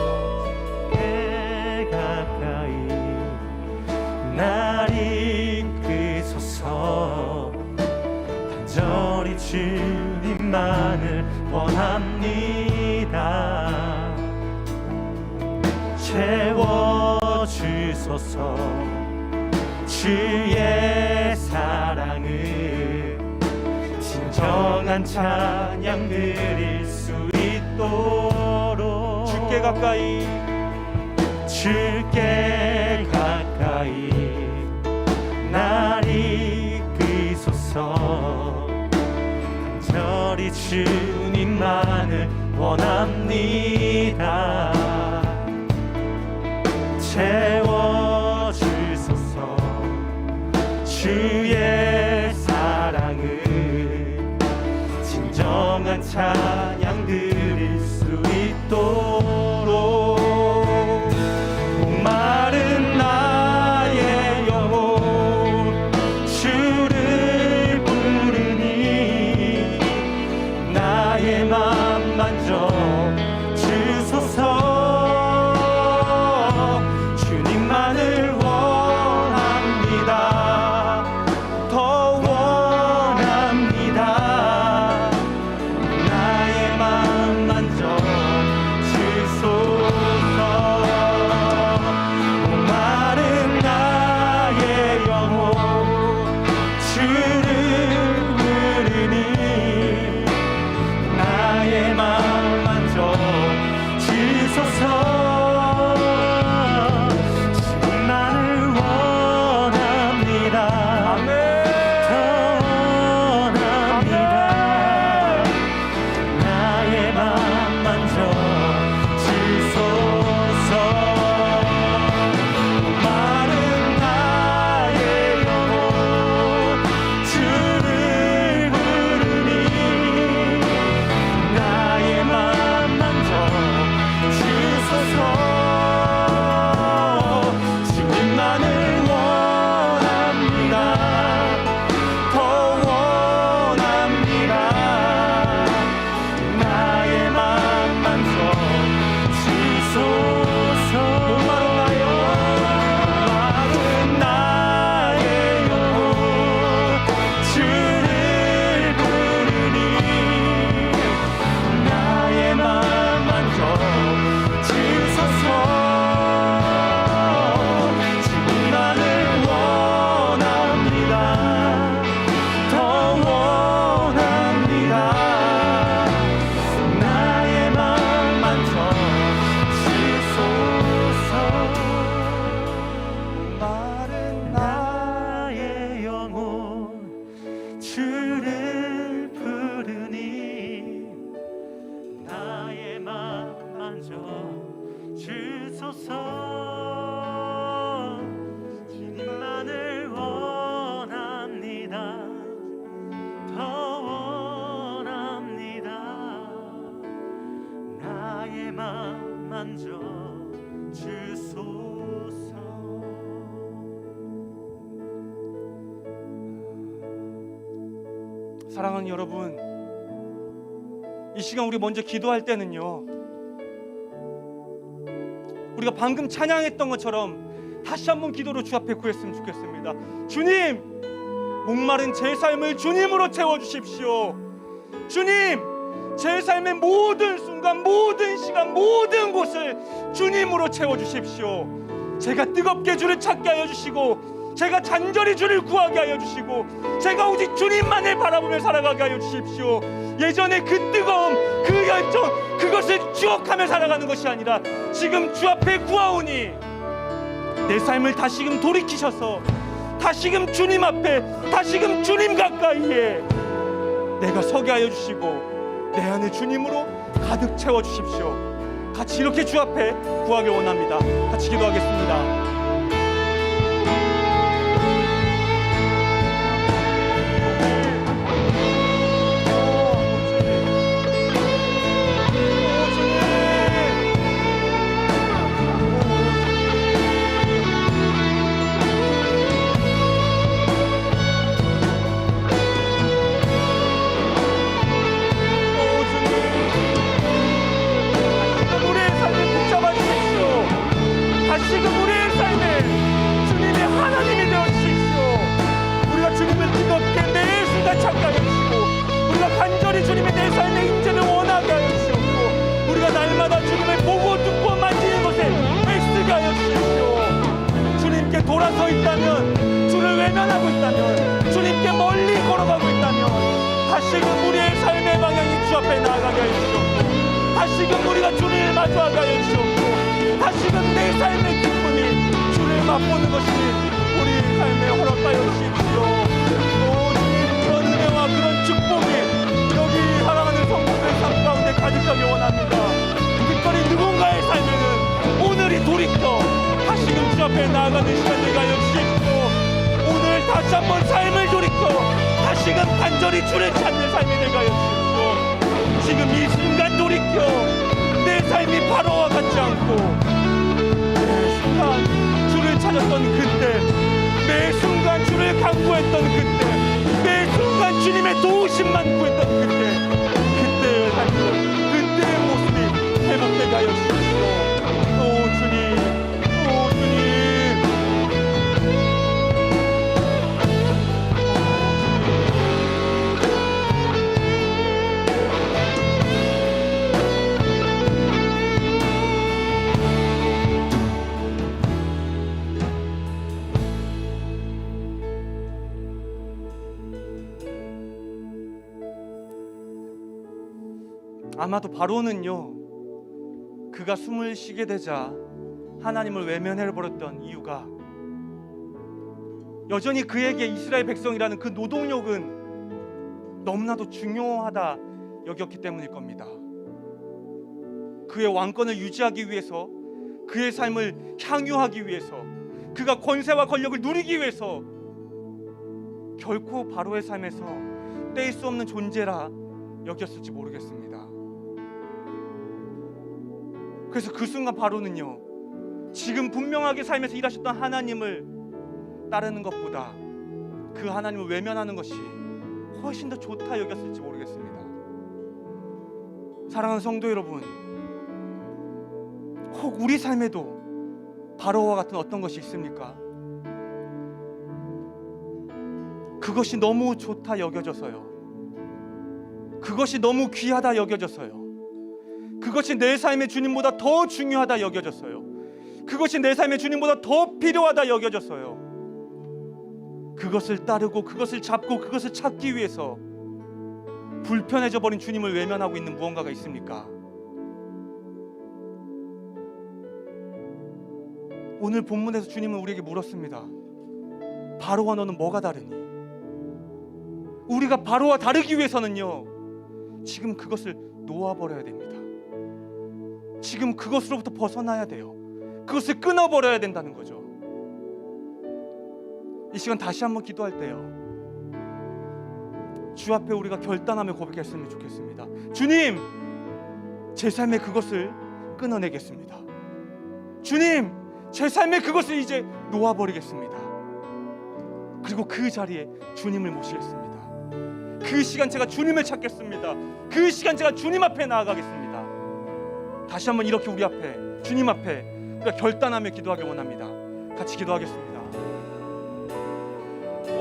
가까이 날 이끄소서. 간절히 주님만을 원합니다. 채워주소서. 주의 사랑을 진정한 찬양 드릴 수 있도록 주께 가까이 주께 가까이 날 이끄소서. 간절히 주님만을 원합니다. 채워주소서. 주의 사랑을 진정한 찬양 드릴 수 있도록 목마른 나의 영혼 주를 부르니 나의 맘 만져 주소서. 주님만을 원합니다. 더 원합니다. 나의 맘 만져 주소서. 목마른 나의 영혼 주를 부르니 나의 맘 만져 주소서. 주님만을 원합니다. 아멘. 더 원합니다. 나의 맘 만져 주소서. 목마른 나의 영혼 주를 부르니 나의 맘 만져 주소서. 주님만을 원합니다. 더 원합니다. 나의 맘 만져 주소서. 목마른 나의 영혼 주를 부르니 나의 맘 만져 주소서. 주님만을 원합니다. 더 원합니다. 나의 맘 만져 주소서. 마른 나의 영혼 주를 부르니 나의 맘 만져 주소서. 주님만을 원합니다. 더 원합니다. 나의 맘 만져 주소서. 사랑하는 여러분, 이 시간 우리 먼저 기도할 때는요, 우리가 방금 찬양했던 것처럼 다시 한번 기도로 주 앞에 구했으면 좋겠습니다. 주님, 목마른 제 삶을 주님으로 채워주십시오. 주님, 제 삶의 모든 순간, 모든 시간, 모든 곳을 주님으로 채워주십시오. 제가 뜨겁게 주를 찾게 하여 주시고, 제가 간절히 주를 구하게 하여 주시고, 제가 오직 주님만을 바라보며 살아가게 하여 주십시오. 예전에 그 뜨거움, 그 열정, 그것을 추억하며 살아가는 것이 아니라 지금 주 앞에 구하오니 내 삶을 다시금 돌이키셔서 다시금 주님 앞에, 다시금 주님 가까이에 내가 서게 하여 주시고 내 안에 주님으로 가득 채워 주십시오. 같이 이렇게 주 앞에 구하길 원합니다. 같이 기도하겠습니다. 다시금 우리의 삶에 주님의 하나님이 되어주십시오. 우리가 주님을 뜨겁게 매 순간 찾게 하여 주시고, 우리가 간절히 주님의 내 삶의 인재를 원하게 하여 주시옵고, 우리가 날마다 주님을 보고 듣고 만지는 것에 애쓰게 하여 주십시오. 주님께 돌아서 있다면, 주를 외면하고 있다면, 주님께 멀리 걸어가고 있다면 다시금 우리의 삶의 방향이 주 앞에 나아가게 하여 주시옵고, 다시금 우리가 주를 마주하게 하여 주시옵고, 다시금 내 삶의 기쁨이 주를 맛보는 것이 우리 삶에 허락하여 주십시오. 오 주님, 그런 은혜와 그런 축복이 여기 사랑하는 성도들 삶 가운데 가득하게 원합니다. 특별히 누군가의 삶에는 오늘이 돌이켜 다시금 주 앞에 나아가는 시간 되게 하여 주십시오. 오늘 다시 한번 삶을 돌이켜 다시금 간절히 주를 찾는 삶이 되게 하여 주십시오. 지금 이 순간 돌이켜 내 삶이 바로와 같지 않고 매 순간 주를 찾았던 그때, 매 순간 주를 간구했던 그때, 매 순간 주님의 도우심만 구했던 그때의 삶, 그때의 모습이 회복되게 하여 주십시오. 오 주님, 오 주님. 아마도 바로는요, 그가 숨을 쉬게 되자 하나님을 외면해버렸던 이유가 여전히 그에게 이스라엘 백성이라는 그 노동력은 너무나도 중요하다 여겼기 때문일 겁니다. 그의 왕권을 유지하기 위해서, 그의 삶을 향유하기 위해서, 그가 권세와 권력을 누리기 위해서 결코 바로의 삶에서 떼일 수 없는 존재라 여겼을지 모르겠습니다. 그래서 그 순간 바로는요, 지금 분명하게 삶에서 일하셨던 하나님을 따르는 것보다 그 하나님을 외면하는 것이 훨씬 더 좋다 여겼을지 모르겠습니다. 사랑하는 성도 여러분, 혹 우리 삶에도 바로와 같은 어떤 것이 있습니까? 그것이 너무 좋다 여겨져서요, 그것이 너무 귀하다 여겨져서요, 그것이 내 삶의 주님보다 더 중요하다 여겨졌어요, 그것이 내 삶의 주님보다 더 필요하다 여겨졌어요. 그것을 따르고 그것을 잡고 그것을 찾기 위해서 불편해져 버린 주님을 외면하고 있는 무언가가 있습니까? 오늘 본문에서 주님은 우리에게 물었습니다. 바로와 너는 뭐가 다르니? 우리가 바로와 다르기 위해서는요, 지금 그것을 놓아버려야 됩니다. 지금 그것으로부터 벗어나야 돼요. 그것을 끊어버려야 된다는 거죠. 이 시간 다시 한번 기도할 때요, 주 앞에 우리가 결단하며 고백했으면 좋겠습니다. 주님, 제 삶의 그것을 끊어내겠습니다. 주님, 제 삶의 그것을 이제 놓아버리겠습니다. 그리고 그 자리에 주님을 모시겠습니다. 그 시간 제가 주님을 찾겠습니다. 그 시간 제가 주님 앞에 나아가겠습니다. 다시 한번 이렇게 우리 앞에, 주님 앞에 우리가 결단하며 기도하기 원합니다. 같이 기도하겠습니다.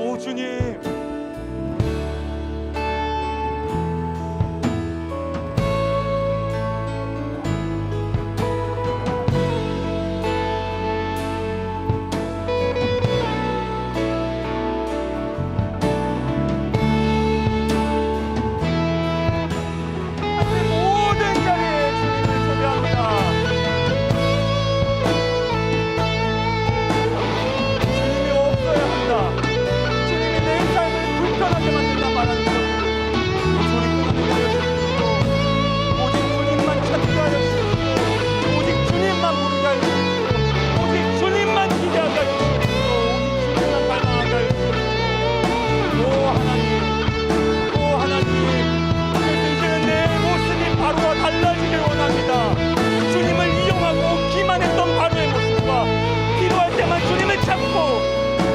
오 주님, 모든 자리에 주님을 초대합니다. 주님이 없어야 한다. 주님이 내 삶을 불편하게 만든다 말하는 것. 소리 끊어내게 하여 주십시오. 오직 주님만 찾게 하여 주십시오. 오직 주님만 부르게 하여 주십시오. 오직 주님만 기대하게 하여 주십시오. 오직 주님만 갈망하게 하여 주십시오. 오 하나님, 오 하나님. 그래서 이제는 내 모습이 바로와 달라지길 원합니다. 주님을 이용하고 기만했던 바로의 모습과 필요할 때만 주님을 찾고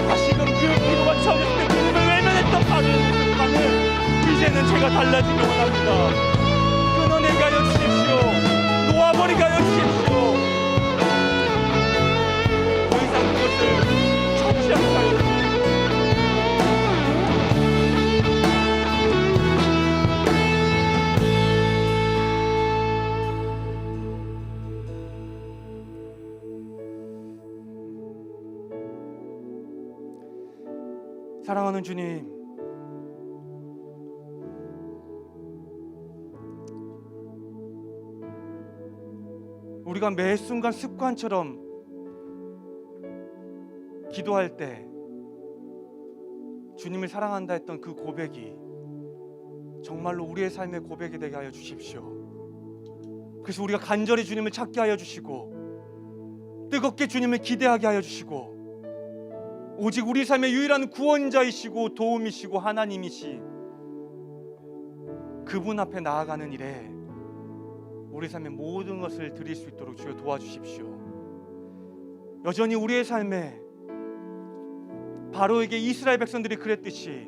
다시금 그 필요가 처졌을 때 주님을 외면했던 바로의 모습과는 이제는 제가 달라지길 원합니다. 끊어내게 하여 주십시오. 놓아버리게 하여 주십시오. 더 이상 그것을 찾지 않게 하여 주십시오. 사랑하는 주님, 우리가 매 순간 습관처럼 기도할 때 주님을 사랑한다 했던 그 고백이 정말로 우리의 삶의 고백이 되게 하여 주십시오. 그래서 우리가 간절히 주님을 찾게 하여 주시고 뜨겁게 주님을 기대하게 하여 주시고 오직 우리 삶의 유일한 구원자이시고 도움이시고 하나님이시 그분 앞에 나아가는 일에 우리 삶의 모든 것을 드릴 수 있도록 주여 도와주십시오. 여전히 우리의 삶에 바로에게 이스라엘 백성들이 그랬듯이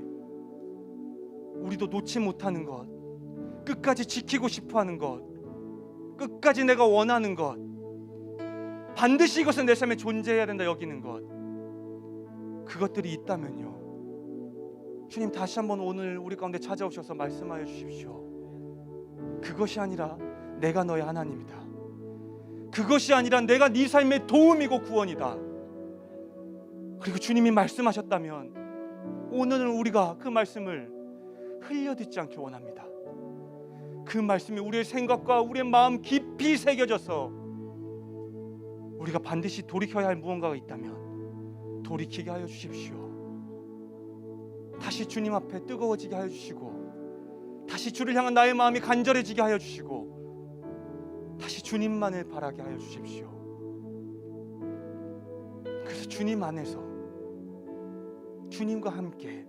우리도 놓지 못하는 것, 끝까지 지키고 싶어하는 것, 끝까지 내가 원하는 것, 반드시 이것은 내 삶에 존재해야 된다 여기는 것, 그것들이 있다면요, 주님 다시 한번 오늘 우리 가운데 찾아오셔서 말씀하여 주십시오. 그것이 아니라 내가 너의 하나님이다. 그것이 아니라 내가 네 삶의 도움이고 구원이다. 그리고 주님이 말씀하셨다면 오늘은 우리가 그 말씀을 흘려듣지 않기 원합니다. 그 말씀이 우리의 생각과 우리의 마음 깊이 새겨져서 우리가 반드시 돌이켜야 할 무언가가 있다면 돌이키게 하여 주십시오. 다시 주님 앞에 뜨거워지게 하여 주시고 다시 주를 향한 나의 마음이 간절해지게 하여 주시고 다시 주님만을 바라게 하여 주십시오. 그래서 주님 안에서 주님과 함께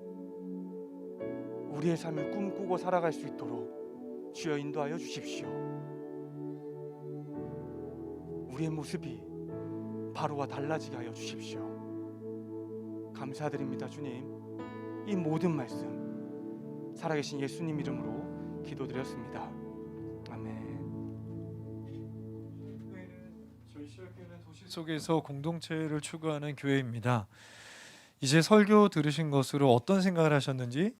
우리의 삶을 꿈꾸고 살아갈 수 있도록 주여 인도하여 주십시오. 우리의 모습이 바로와 달라지게 하여 주십시오. 감사드립니다. 주님, 이 모든 말씀 살아계신 예수님 이름으로 기도드렸습니다. 아멘. 저희 시작교회는 도시 속에서 공동체를 추구하는 교회입니다. 이제 설교 들으신 것으로 어떤 생각을 하셨는지